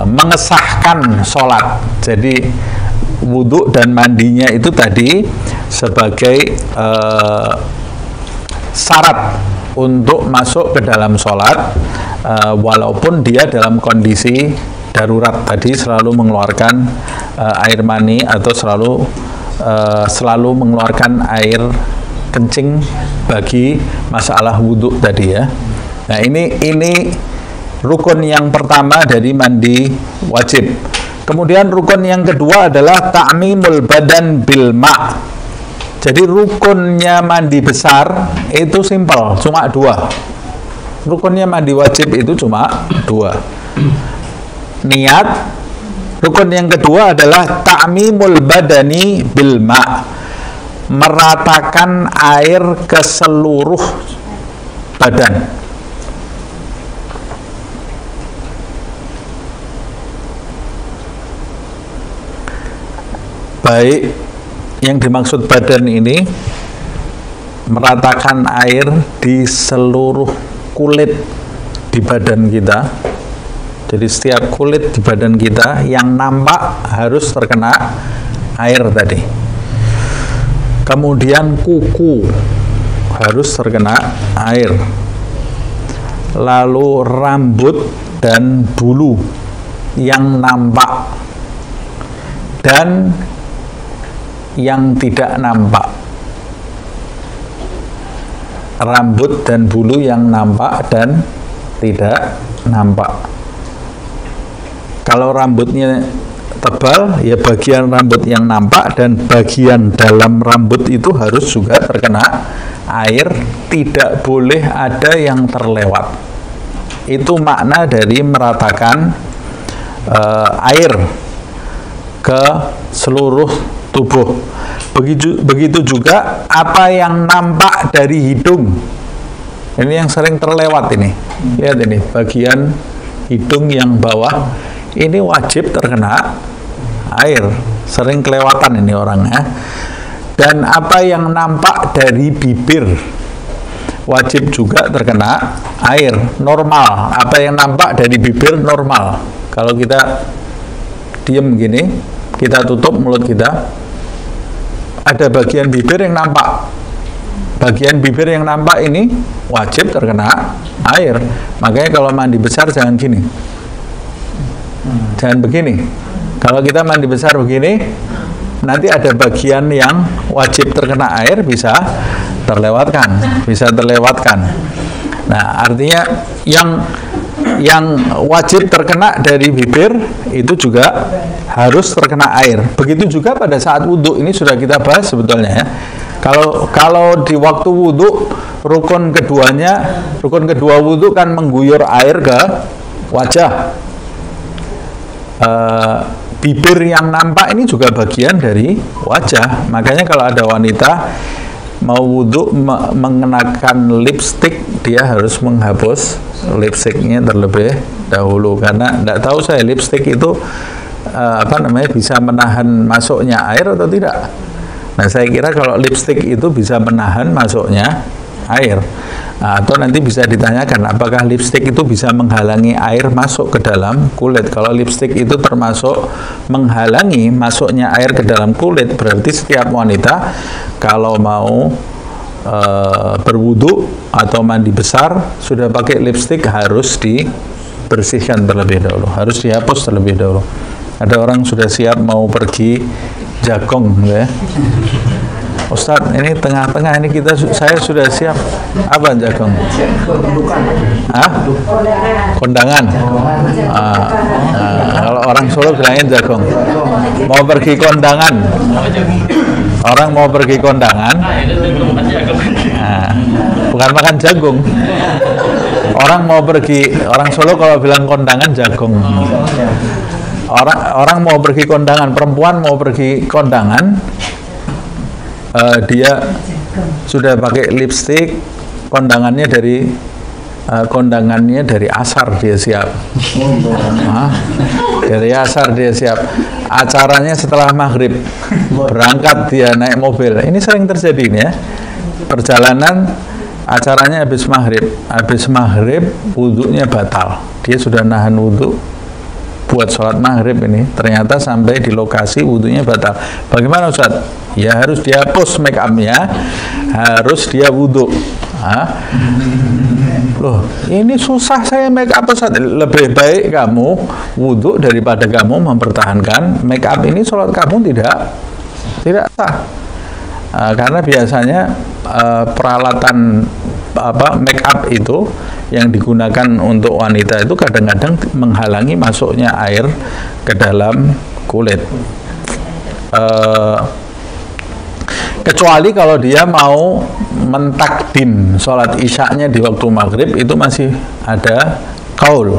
mengesahkan sholat. Jadi wudhu dan mandinya itu tadi sebagai syarat untuk masuk ke dalam sholat, walaupun dia dalam kondisi darurat tadi, selalu mengeluarkan air mani atau selalu mengeluarkan air kencing bagi masalah wudhu tadi ya. Nah, ini rukun yang pertama dari mandi wajib. Kemudian rukun yang kedua adalah ta'mimul badan bil ma'. Jadi rukunnya mandi besar itu simpel, cuma 2. Rukunnya mandi wajib itu cuma 2. Niat. Rukun yang kedua adalah ta'mimul badani bil ma', meratakan air ke seluruh badan. Baik, yang dimaksud badan ini meratakan air di seluruh kulit di badan kita. Jadi setiap kulit di badan kita yang nampak harus terkena air tadi. Kemudian kuku harus terkena air. Lalu rambut dan bulu yang nampak dan yang tidak nampak. Rambut dan bulu yang nampak dan tidak nampak. Kalau rambutnya tebal, ya bagian rambut yang nampak, dan bagian dalam rambut itu harus juga terkena air, tidak boleh ada yang terlewat. Itu makna dari meratakan air ke seluruh tubuh. Begitu juga apa yang nampak dari hidung. Ini yang sering terlewat ini. Lihat ini, bagian hidung yang bawah ini wajib terkena air, sering kelewatan ini orangnya. Dan apa yang nampak dari bibir wajib juga terkena air, normal. Apa yang nampak dari bibir normal. Kalau kita diem gini, kita tutup mulut kita, ada bagian bibir yang nampak. Bagian bibir yang nampak ini wajib terkena air. Makanya kalau mandi besar jangan gini. Jangan begini. Kalau kita mandi besar begini, nanti ada bagian yang wajib terkena air bisa terlewatkan. Nah, artinya yang wajib terkena dari bibir itu juga harus terkena air. Begitu juga pada saat wudhu, ini sudah kita bahas sebetulnya ya. Kalau di waktu wudhu, rukun kedua wudhu kan mengguyur air ke wajah. Bibir yang nampak ini juga bagian dari wajah. Makanya kalau ada wanita mau wudhu mengenakan lipstick, dia harus menghapus lipsticknya terlebih dahulu, karena tidak tahu saya lipstick itu bisa menahan masuknya air atau tidak. Nah, saya kira kalau lipstick itu bisa menahan masuknya air. Atau nanti bisa ditanyakan apakah lipstick itu bisa menghalangi air masuk ke dalam kulit. Kalau lipstick itu termasuk menghalangi masuknya air ke dalam kulit, berarti setiap wanita kalau mau berwudu atau mandi besar sudah pakai lipstick harus dibersihkan terlebih dahulu, harus dihapus terlebih dahulu. Ada orang sudah siap mau pergi jagong ya. Ustadz, ini tengah-tengah ini saya sudah siap. Apa jagong? Kondangan. Kalau orang Solo bilangin jagong. Mau pergi kondangan. Orang mau pergi kondangan. Bukan makan jagung. Orang Solo kalau bilang kondangan jagung. Orang mau pergi kondangan, perempuan mau pergi kondangan. Dia sudah pakai lipstick, kondangannya dari asar dia siap. Dari asar dia siap. Acaranya setelah maghrib, berangkat dia naik mobil. Ini sering terjadi ini ya. Perjalanan acaranya habis maghrib wudhunya batal. Dia sudah nahan wudhu buat sholat maghrib ini, ternyata sampai di lokasi wudhunya batal. Bagaimana Ustaz? Ya harus dihapus make up-nya, harus dia wudhu. Loh, ini susah saya make up Ustaz. Lebih baik kamu wudhu daripada kamu mempertahankan make up ini. Sholat kamu tidak sah. Karena biasanya peralatan make up itu yang digunakan untuk wanita itu kadang-kadang menghalangi masuknya air ke dalam kulit. Kecuali kalau dia mau mentakdim sholat isyaknya di waktu maghrib, itu masih ada kaul,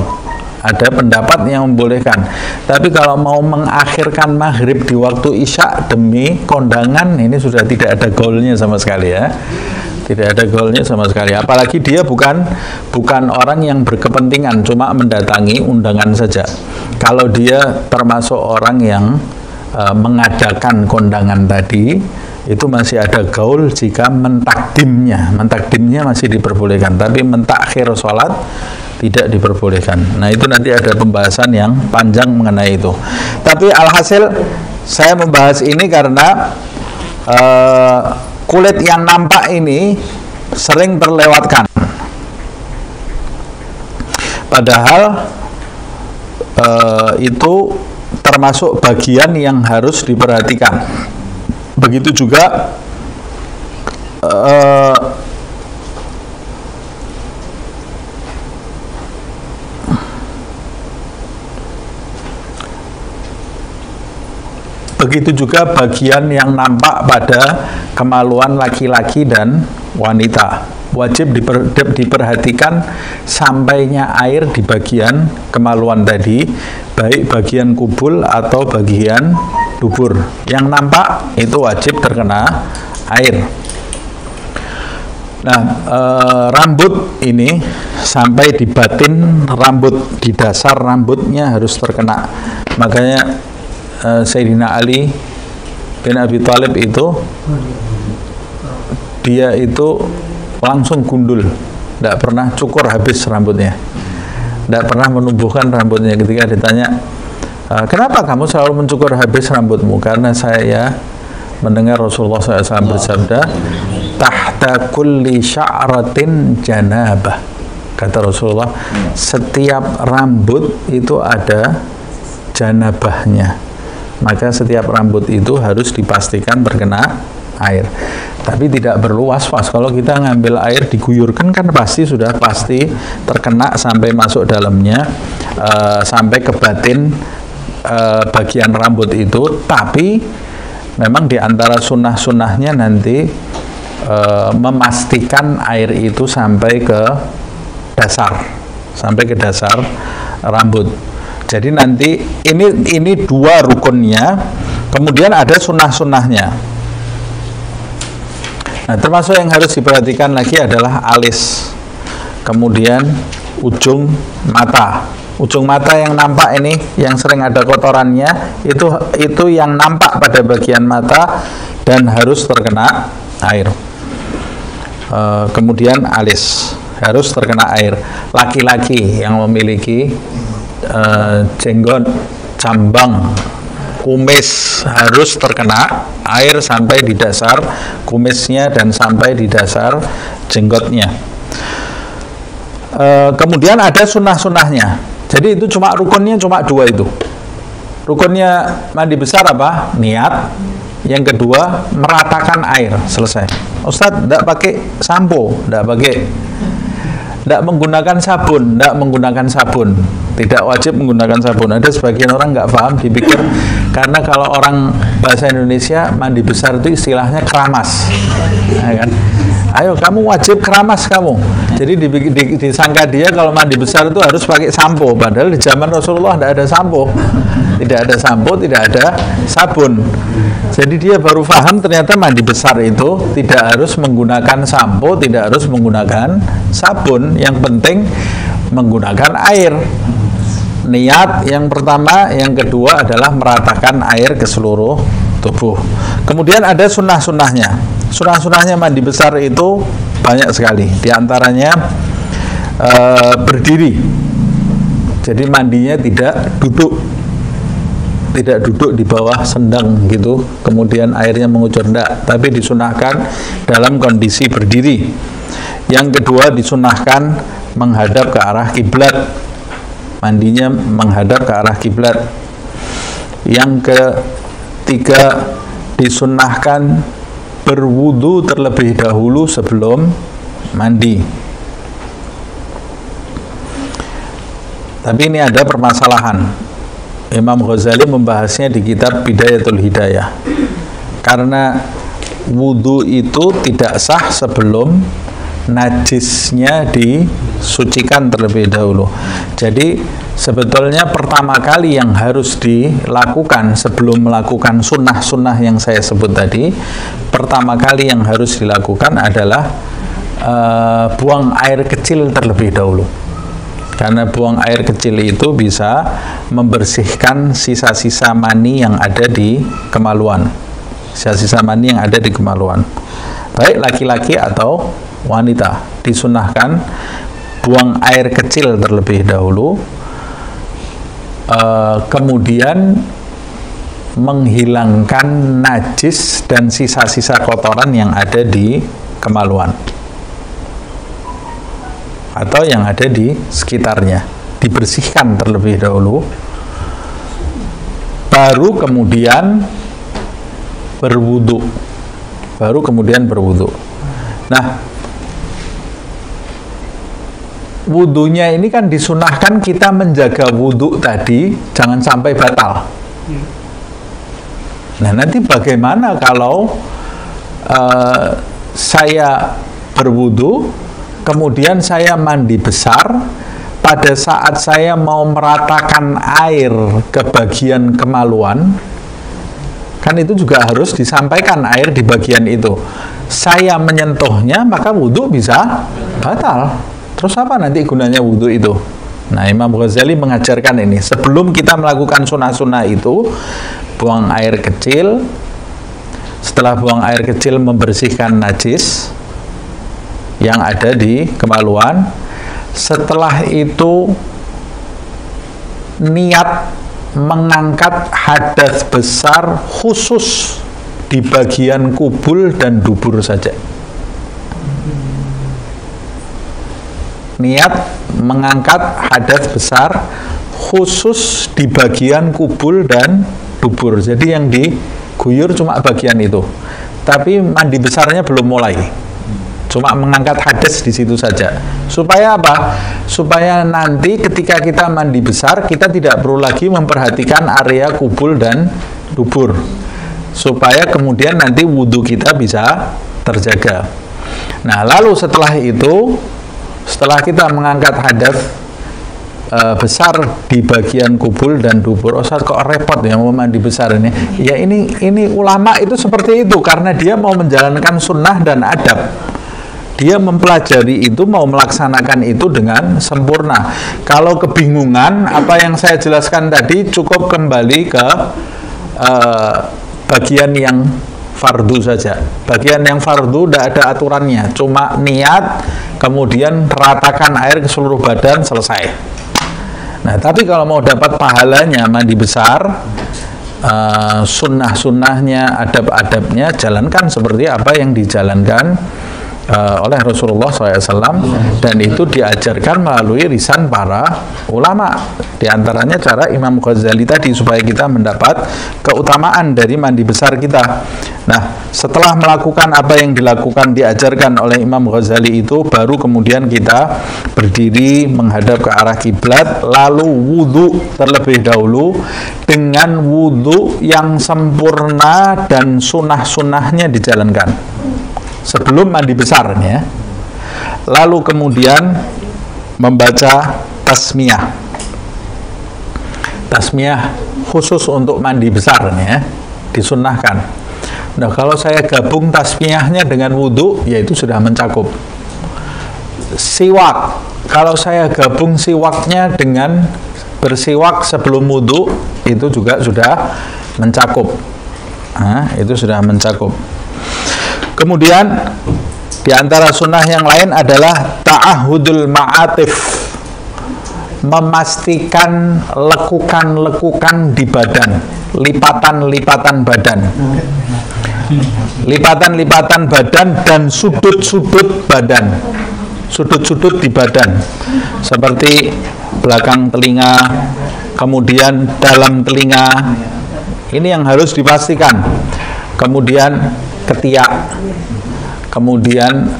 ada pendapat yang membolehkan. Tapi kalau mau mengakhirkan maghrib di waktu isyak demi kondangan, ini sudah tidak ada gaulnya sama sekali ya. Tidak ada gaulnya sama sekali. Apalagi dia bukan orang yang berkepentingan, cuma mendatangi undangan saja. Kalau dia termasuk orang yang mengadakan kondangan tadi, itu masih ada gaul jika mentakdimnya masih diperbolehkan, tapi mentakhir sholat tidak diperbolehkan. Nah, itu nanti ada pembahasan yang panjang mengenai itu. Tapi alhasil saya membahas ini karena kulit yang nampak ini sering terlewatkan. Padahal itu termasuk bagian yang harus diperhatikan. Begitu juga bagian yang nampak pada kemaluan laki-laki dan wanita. Wajib diperhatikan sampainya air di bagian kemaluan tadi, baik bagian kubul atau bagian dubur. Yang nampak itu wajib terkena air. Nah, rambut ini sampai di batin rambut, di dasar rambutnya harus terkena. Makanya Sayyidina Ali bin Abi Thalib itu dia itu langsung gundul, tidak pernah cukur habis rambutnya, tidak pernah menumbuhkan rambutnya. Ketika ditanya, kenapa kamu selalu mencukur habis rambutmu? Karena saya mendengar Rasulullah SAW bersabda, tahta kulli sya'ratin janabah. Kata Rasulullah, setiap rambut itu ada janabahnya. Maka setiap rambut itu harus dipastikan terkena air. Tapi tidak perlu was-was. Kalau kita ngambil air diguyurkan kan pasti terkena sampai masuk dalamnya, sampai ke batin bagian rambut itu. Tapi memang diantara sunnah-sunnahnya nanti memastikan air itu sampai ke dasar rambut. Jadi nanti ini dua rukunnya, kemudian ada sunnah-sunnahnya. Nah, termasuk yang harus diperhatikan lagi adalah alis, kemudian ujung mata. Ujung mata yang nampak ini, yang sering ada kotorannya, itu yang nampak pada bagian mata dan harus terkena air. Kemudian alis harus terkena air. Laki-laki yang memiliki jenggot, jambang, kumis harus terkena air sampai di dasar kumisnya dan sampai di dasar jenggotnya. Kemudian ada sunnah-sunnahnya. Jadi itu rukunnya cuma dua itu. Rukunnya mandi besar apa? Niat. Yang kedua, meratakan air. Selesai. Ustadz, tidak pakai sampo, tidak menggunakan sabun, tidak wajib menggunakan sabun. Ada sebagian orang nggak paham, dipikir karena kalau orang bahasa Indonesia mandi besar itu istilahnya keramas, ya kan? Ayo kamu wajib keramas kamu. Jadi disangka dia kalau mandi besar itu harus pakai sampo, padahal di zaman Rasulullah tidak ada sampo, tidak ada sabun. Jadi dia baru paham ternyata mandi besar itu tidak harus menggunakan sampo, tidak harus menggunakan sabun. Yang penting menggunakan air. Niat yang pertama, yang kedua adalah meratakan air ke seluruh tubuh. Kemudian ada sunnah-sunnahnya. Sunnah-sunnahnya mandi besar itu banyak sekali. Di antaranya berdiri. Jadi mandinya tidak duduk di bawah sendang gitu, kemudian airnya mengucur, enggak, tapi disunahkan dalam kondisi berdiri. Yang kedua disunahkan menghadap ke arah kiblat, mandinya menghadap ke arah kiblat. Yang ketiga disunahkan berwudu terlebih dahulu sebelum mandi. Tapi ini ada permasalahan. Imam Ghazali membahasnya di kitab Bidayatul Hidayah. Karena wudu itu tidak sah sebelum najisnya disucikan terlebih dahulu. Jadi sebetulnya pertama kali yang harus dilakukan sebelum melakukan sunnah-sunnah yang saya sebut tadi, pertama kali yang harus dilakukan adalah buang air kecil terlebih dahulu. Karena buang air kecil itu bisa membersihkan sisa-sisa mani yang ada di kemaluan. Sisa-sisa mani yang ada di kemaluan. Baik laki-laki atau wanita, disunahkan buang air kecil terlebih dahulu. Kemudian menghilangkan najis dan sisa-sisa kotoran yang ada di kemaluan atau yang ada di sekitarnya, dibersihkan terlebih dahulu, baru kemudian berwudu. Nah, wudunya ini kan disunahkan kita menjaga wudu tadi jangan sampai batal. Nah, nanti bagaimana kalau saya berwudu kemudian saya mandi besar, pada saat saya mau meratakan air ke bagian kemaluan, kan itu juga harus disampaikan air di bagian itu. Saya menyentuhnya, maka wudhu bisa batal. Terus apa nanti gunanya wudhu itu? Nah, Imam Ghazali mengajarkan ini. Sebelum kita melakukan sunnah-sunnah itu, buang air kecil. Setelah buang air kecil, membersihkan najis yang ada di kemaluan. Setelah itu niat mengangkat hadas besar khusus di bagian kubul dan dubur saja. Niat mengangkat hadas besar khusus di bagian kubul dan dubur. Jadi yang diguyur cuma bagian itu. Tapi mandi besarnya belum mulai. Cuma mengangkat hadas di situ saja. Supaya apa? Supaya nanti ketika kita mandi besar, kita tidak perlu lagi memperhatikan area kubul dan dubur. Supaya kemudian nanti wudhu kita bisa terjaga. Nah, lalu setelah itu, setelah kita mengangkat hadas besar di bagian kubul dan dubur, Ustaz kok repot ya mau mandi besar ini? Ya ini ulama itu seperti itu karena dia mau menjalankan sunnah dan adab. Dia mempelajari itu, mau melaksanakan itu dengan sempurna. Kalau kebingungan apa yang saya jelaskan tadi, cukup kembali ke bagian yang fardu saja. Bagian yang fardu tidak ada aturannya, cuma niat, kemudian ratakan air ke seluruh badan, selesai. Nah, tapi kalau mau dapat pahalanya mandi besar, sunnah-sunnahnya, adab-adabnya, jalankan seperti apa yang dijalankan oleh Rasulullah SAW, dan itu diajarkan melalui lisan para ulama. Di antaranya cara Imam Ghazali tadi, supaya kita mendapat keutamaan dari mandi besar kita. Nah, setelah melakukan apa yang dilakukan, diajarkan oleh Imam Ghazali itu, baru kemudian kita berdiri menghadap ke arah kiblat, lalu wudhu terlebih dahulu dengan wudhu yang sempurna dan sunnah-sunnahnya dijalankan sebelum mandi besarnya. Lalu kemudian membaca tasmiyah. Tasmiyah khusus untuk mandi besarnya disunnahkan. Nah, kalau saya gabung tasmiyahnya dengan wudhu, yaitu sudah mencakup. Siwak, kalau saya gabung siwaknya dengan bersiwak sebelum wudhu, itu juga sudah mencakup. Nah, itu sudah mencakup. Kemudian di antara sunnah yang lain adalah ta'ahudul ma'atif, memastikan lekukan-lekukan di badan, lipatan-lipatan badan, lipatan-lipatan badan dan sudut-sudut badan, sudut-sudut di badan, seperti belakang telinga, kemudian dalam telinga, ini yang harus dipastikan. Kemudian ketiak, kemudian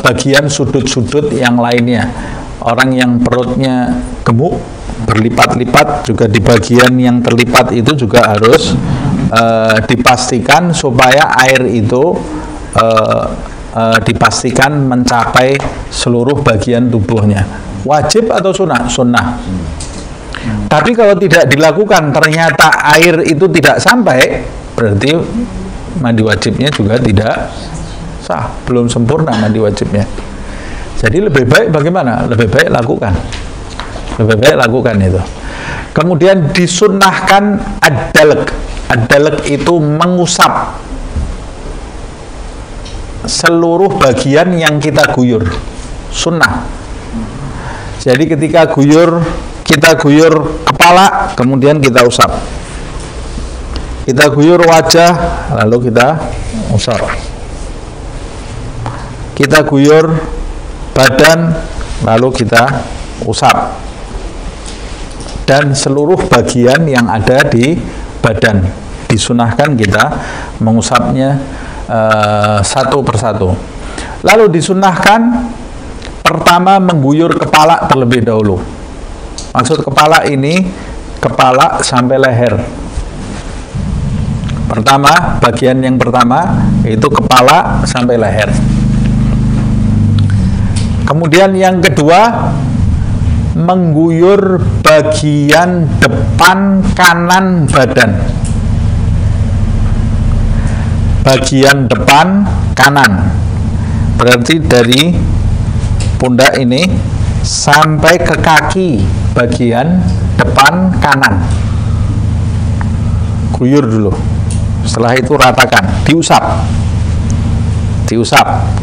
bagian sudut-sudut yang lainnya. Orang yang perutnya gemuk, berlipat-lipat, juga di bagian yang terlipat itu juga harus dipastikan supaya air itu dipastikan mencapai seluruh bagian tubuhnya. Wajib atau sunnah? Sunnah. Tapi kalau tidak dilakukan, ternyata air itu tidak sampai, berarti mandi wajibnya juga tidak sah, belum sempurna mandi wajibnya. Jadi lebih baik bagaimana? Lebih baik lakukan. Lebih baik lakukan itu. Kemudian disunnahkan ad-dalq. Ad-dalq itu mengusap seluruh bagian yang kita guyur. Sunnah. Jadi ketika guyur, kita guyur kepala, kemudian kita usap. Kita guyur wajah, lalu kita usap. Kita guyur badan, lalu kita usap. Dan seluruh bagian yang ada di badan disunahkan kita mengusapnya satu persatu. Lalu disunahkan pertama mengguyur kepala terlebih dahulu. Maksud kepala ini kepala sampai leher. Pertama, bagian yang pertama itu kepala sampai leher. Kemudian yang kedua, mengguyur bagian depan kanan badan. Bagian depan kanan. Berarti dari pundak ini sampai ke kaki bagian depan kanan. Guyur dulu. Setelah itu ratakan, diusap,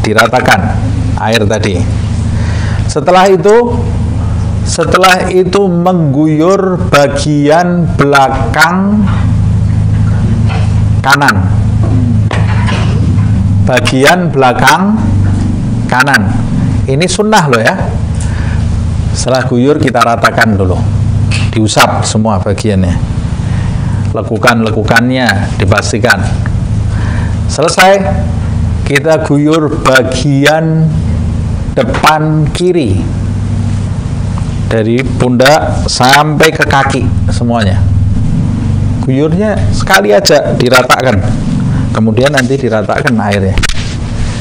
diratakan air tadi. Setelah itu mengguyur bagian belakang kanan bagian belakang kanan. Ini sunnah loh ya. Setelah guyur kita ratakan dulu, diusap semua bagiannya, lekukan-lekukannya dipastikan. Selesai, kita guyur bagian depan kiri, dari pundak sampai ke kaki semuanya. Guyurnya sekali aja diratakan, kemudian nanti diratakan airnya.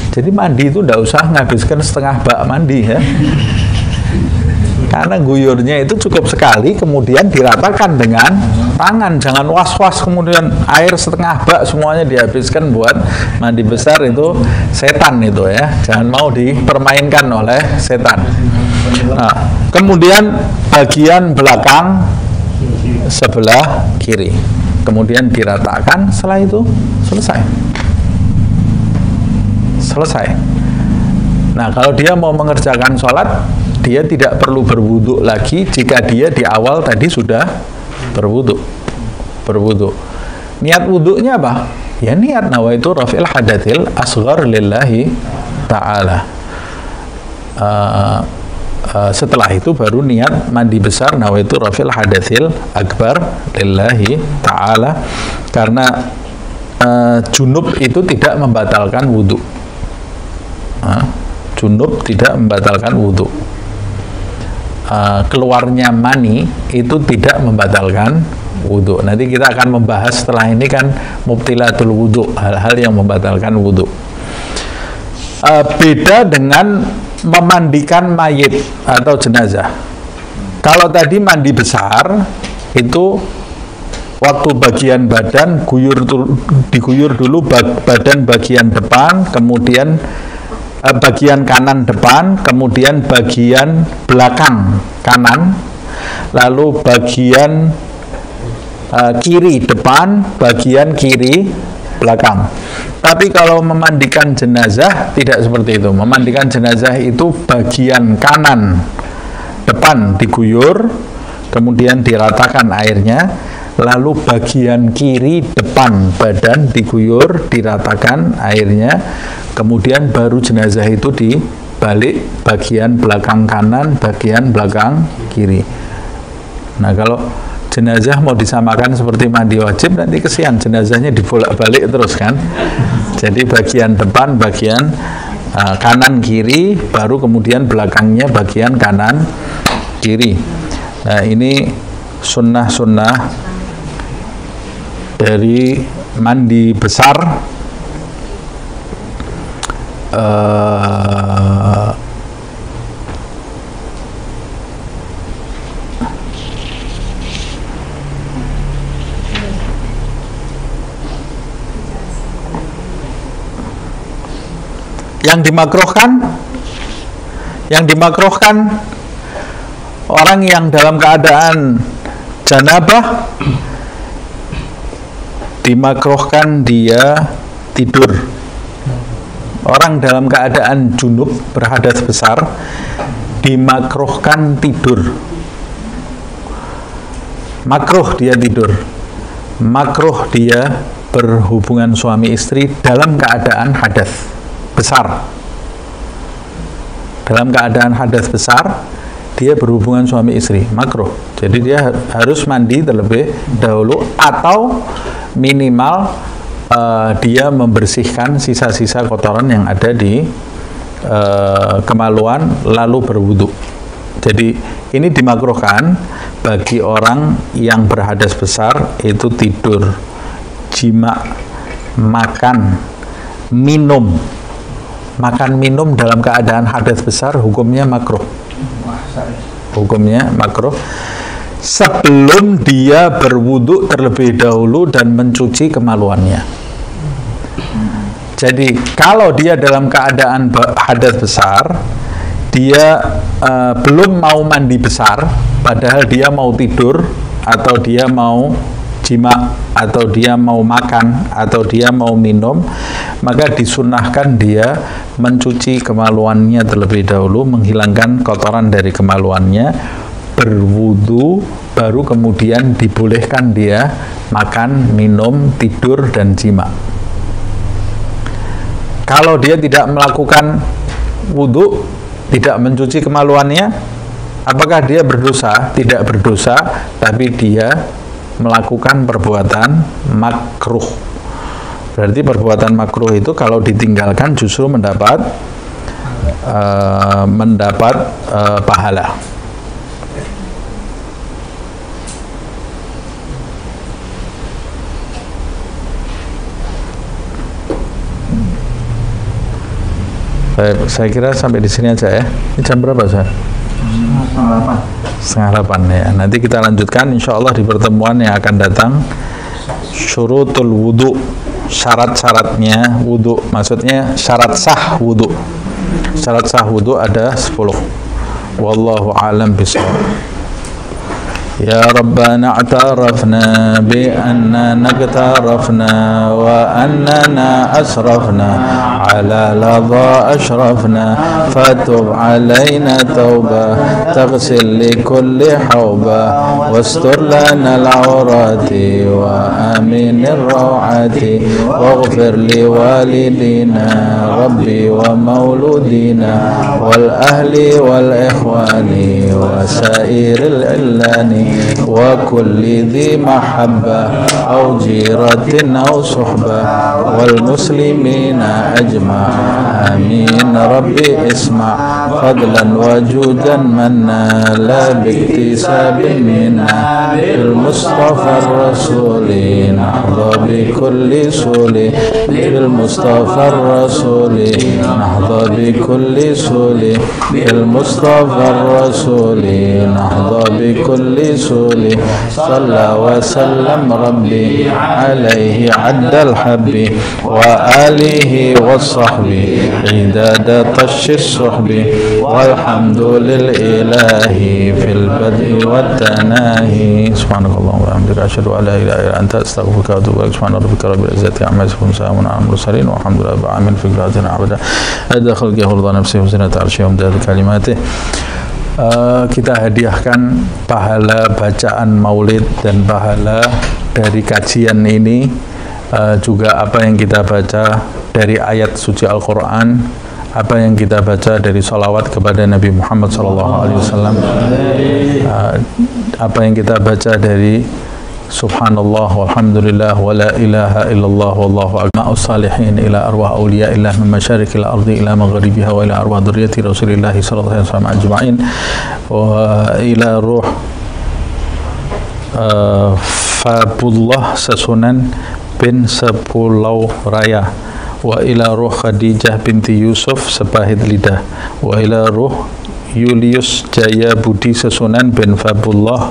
Jadi mandi itu tidak usah menghabiskan setengah bak mandi ya. Karena guyurnya itu cukup sekali, kemudian diratakan dengan tangan, jangan was-was kemudian air setengah bak semuanya dihabiskan buat mandi besar. Itu setan itu ya, jangan mau dipermainkan oleh setan. Nah, kemudian bagian belakang sebelah kiri, kemudian diratakan. Setelah itu selesai. Nah, kalau dia mau mengerjakan sholat, dia tidak perlu berwudu lagi jika dia di awal tadi sudah berwudu. Niat wudunya apa? Ya niat nawaitu raf'il hadatsil asghar lillahi ta'ala. Setelah itu baru niat mandi besar nawaitu raf'il hadatsil akbar lillahi ta'ala, karena junub itu tidak membatalkan wudu. Junub tidak membatalkan wudu. Keluarnya mani itu tidak membatalkan wudu. Nanti kita akan membahas setelah ini kan mubtilatul wudu, hal-hal yang membatalkan wudu. Beda dengan memandikan mayit atau jenazah. Kalau tadi mandi besar itu waktu bagian badan diguyur dulu badan bagian depan, kemudian bagian kanan depan, kemudian bagian belakang kanan, lalu bagian kiri depan, bagian kiri belakang. Tapi kalau memandikan jenazah tidak seperti itu. Memandikan jenazah itu bagian kanan depan diguyur, kemudian diratakan airnya, lalu bagian kiri depan badan diguyur, diratakan airnya, kemudian baru jenazah itu dibalik bagian belakang kanan, bagian belakang kiri. Nah, kalau jenazah mau disamakan seperti mandi wajib, nanti kesian jenazahnya dibolak-balik terus kan. Jadi bagian depan, bagian kanan kiri, baru kemudian belakangnya bagian kanan kiri. Nah, ini sunnah-sunnah dari mandi besar. Yang dimakruhkan orang yang dalam keadaan janabah, dimakruhkan dia tidur. Orang dalam keadaan junub berhadas besar dimakruhkan tidur. Makruh dia tidur, makruh dia berhubungan suami istri dalam keadaan hadas besar. Dalam keadaan hadas besar dia berhubungan suami istri, makruh. Jadi dia harus mandi terlebih dahulu, atau minimal dia membersihkan sisa-sisa kotoran yang ada di kemaluan lalu berwudu. Jadi ini dimakruhkan bagi orang yang berhadas besar, itu tidur, jima, makan, minum. Makan minum dalam keadaan hadas besar hukumnya makruh. Hukumnya makruh sebelum dia berwudu terlebih dahulu dan mencuci kemaluannya. Jadi kalau dia dalam keadaan hadas besar, dia belum mau mandi besar, padahal dia mau tidur, atau dia mau jima, atau dia mau makan, atau dia mau minum, maka disunahkan dia mencuci kemaluannya terlebih dahulu, menghilangkan kotoran dari kemaluannya, berwudu, baru kemudian dibolehkan dia makan, minum, tidur, dan jima. Kalau dia tidak melakukan wudhu, tidak mencuci kemaluannya, apakah dia berdosa? Tidak berdosa, tapi dia melakukan perbuatan makruh. Berarti perbuatan makruh itu kalau ditinggalkan justru mendapat pahala. Baik, saya kira sampai di sini aja ya. Ini jam berapa, Ustaz? 7:30 ya. Nanti kita lanjutkan insya Allah di pertemuan yang akan datang. Syurutul wudu, syarat-syaratnya wudu, maksudnya syarat sah wudu. Syarat sah wudu ada 10. Wallahu a'lam bishawab. Ya Rabbana a'tarafna bi anna naqtarafna wa annana asrafna ala ladha ashrafna fatub alayna tawba taghsil li kulli hawba wastur lana al-awrati wa aminir rawati waghfir li walidina rabbi wa mauludina wal ahli wal ikhwani wa sairil illani وكل ذي محبة أو جيرة أو صحبة والمسلمين أجمع آمين ربي اسمع فضلا وجودا منا لا باكتساب منا بالمصطفى الرسول نحظى بكل سول بالمصطفى الرسول نحظى بكل سول بالمصطفى الرسول نحظى بكل رسوله صلى وسلم ربي عليه عد الحب وآله والصحب عداد طش الصحب والحمد للإله في البدء والتناهي سبحانك اللهم وبحمدك أشهد أن لا إله إلا أنت أستغفرك وأتوب إليك سبحان ربك رب العزة عما يصفون سلام على المرسلين والحمد لله رب العالمين في قراءتنا عبدا أدى خلقه ورضا نفسه وزنة عرشه ومداد كلماته. Kita hadiahkan pahala bacaan maulid dan pahala dari kajian ini, juga apa yang kita baca dari ayat suci Al-Quran, apa yang kita baca dari salawat kepada Nabi Muhammad SAW, apa yang kita baca dari Subhanallah walhamdulillah wa la ilaha illallah wallahu akbar salihin ila arwah awliya illah min masyarikil ardi ila maghribiha wa ila arwah dzurriyyati Rasulillah sallallahu alaihi wasallam ajma'in wa ila ruh Fabullah Sasunan bin Sepulau Raya wa ila ruh Khadijah binti Yusuf Sepahit Lidah wa ila ruh Julius Jaya Budi Sasunan bin Fabullah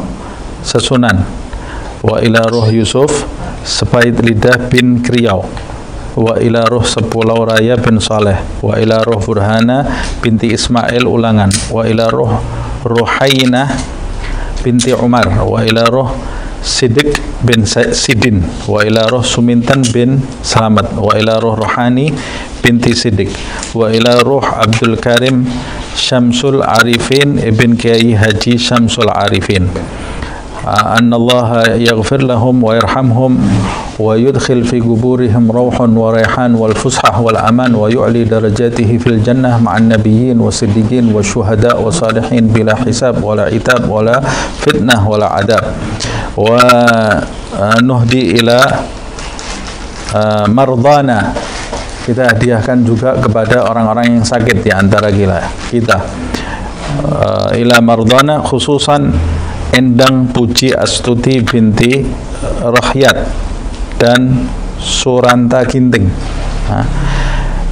Sasunan wa ila ruh Yusuf Sepahit Lidah bin Kriau wa ila ruh Sepulau Raya bin Saleh wa ila ruh Burhana binti Ismail Ulangan wa ila ruh Ruhainah binti Umar wa ila ruh Siddiq bin Sidin wa ila ruh Sumintan bin Salamat wa ila ruh Rohani binti Siddiq wa ila ruh Abdul Karim Syamsul Arifin ibn Kiai Haji Syamsul Arifin anna Allah yaghfir lahum wa yarhamhum wa yudkhil fi quburihim rawhan wa rayhan wal fushah wal aman wa yu'li darajatihi fil jannah ma'an nabiyyin wa siddiqin wa syuhada wa salihin bila hisab wala itab wala fitnah wala adab wa nuhdi ila mardana. Kita hadiahkan juga kepada orang-orang yang sakit di antara kita ila mardana khususan Endang Puji Astuti binti Rahyat dan Suranta Ginting.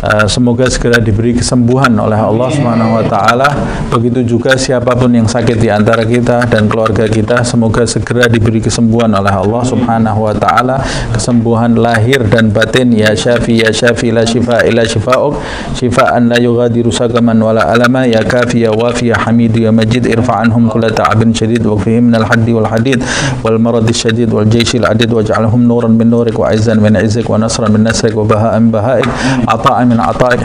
Semoga segera diberi kesembuhan oleh Allah Subhanahu wa taala. Begitu juga siapapun yang sakit di antara kita dan keluarga kita, semoga segera diberi kesembuhan oleh Allah Subhanahu wa taala, kesembuhan lahir dan batin. Ya Syafi ya Syafi la shifa illa shifa'uk, shifaan la yughadiru saqaman wala alama. Ya Kafi ya Wafi ya Hamid ya Majid, irfa' anhum kulla ta'abin syadid wa fihim minal haddi wal hadid wal maradi syadid wal jayshil adid waj'alhum nuran min nurik wa izzan min izzik wa nasran min nasrik wa baha'an baha'ik ata'an من عطائك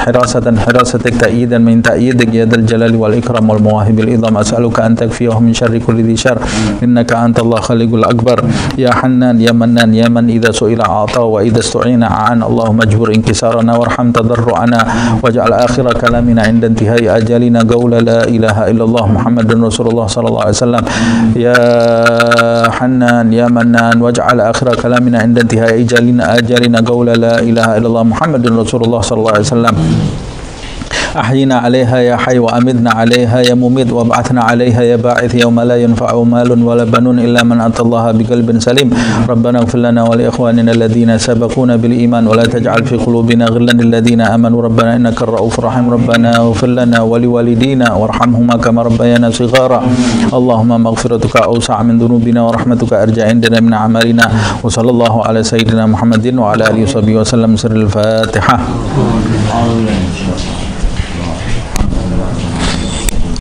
حراستك تأييدا من تأييدك يا ذا الجلال والإكرام والمواهب العظام أسألك أن تكفيهم من شر كل ذي شر إنك أنت الله خالق الأكبر يا حنان يا منان يا من إذا سئل أعطى وإذا استعين أعان اللهم اجبر انكسارنا وارحم تضرعنا واجعل آخر كلامنا عند انتهاء أجلنا قول لا إله إلا الله محمد رسول الله صلى الله عليه وسلم يا حنان يا منان واجعل آخر كلامنا عند انتهاء أجلنا قول لا إله إلا الله محمد رسول الله صلى الله عليه وسلم أحينا عليها يا حي وأمدنا عليها يا مميت وابعثنا عليها يا باعث يوم لا ينفع مال ولا بنون إلا من أتى الله بقلب سليم ربنا اغفر لنا ولإخواننا الذين سبقونا بالإيمان ولا تجعل في قلوبنا غلا للذين آمنوا ربنا إنك الرؤوف الرحيم ربنا اغفر لنا ولوالدينا وارحمهما كما ربيانا صغارا اللهم مغفرتك أوسع من ذنوبنا ورحمتك أرجى عندنا من أعمالنا وصلى الله على سيدنا محمد وعلى آله وصحبه وسلم سر الفاتحة.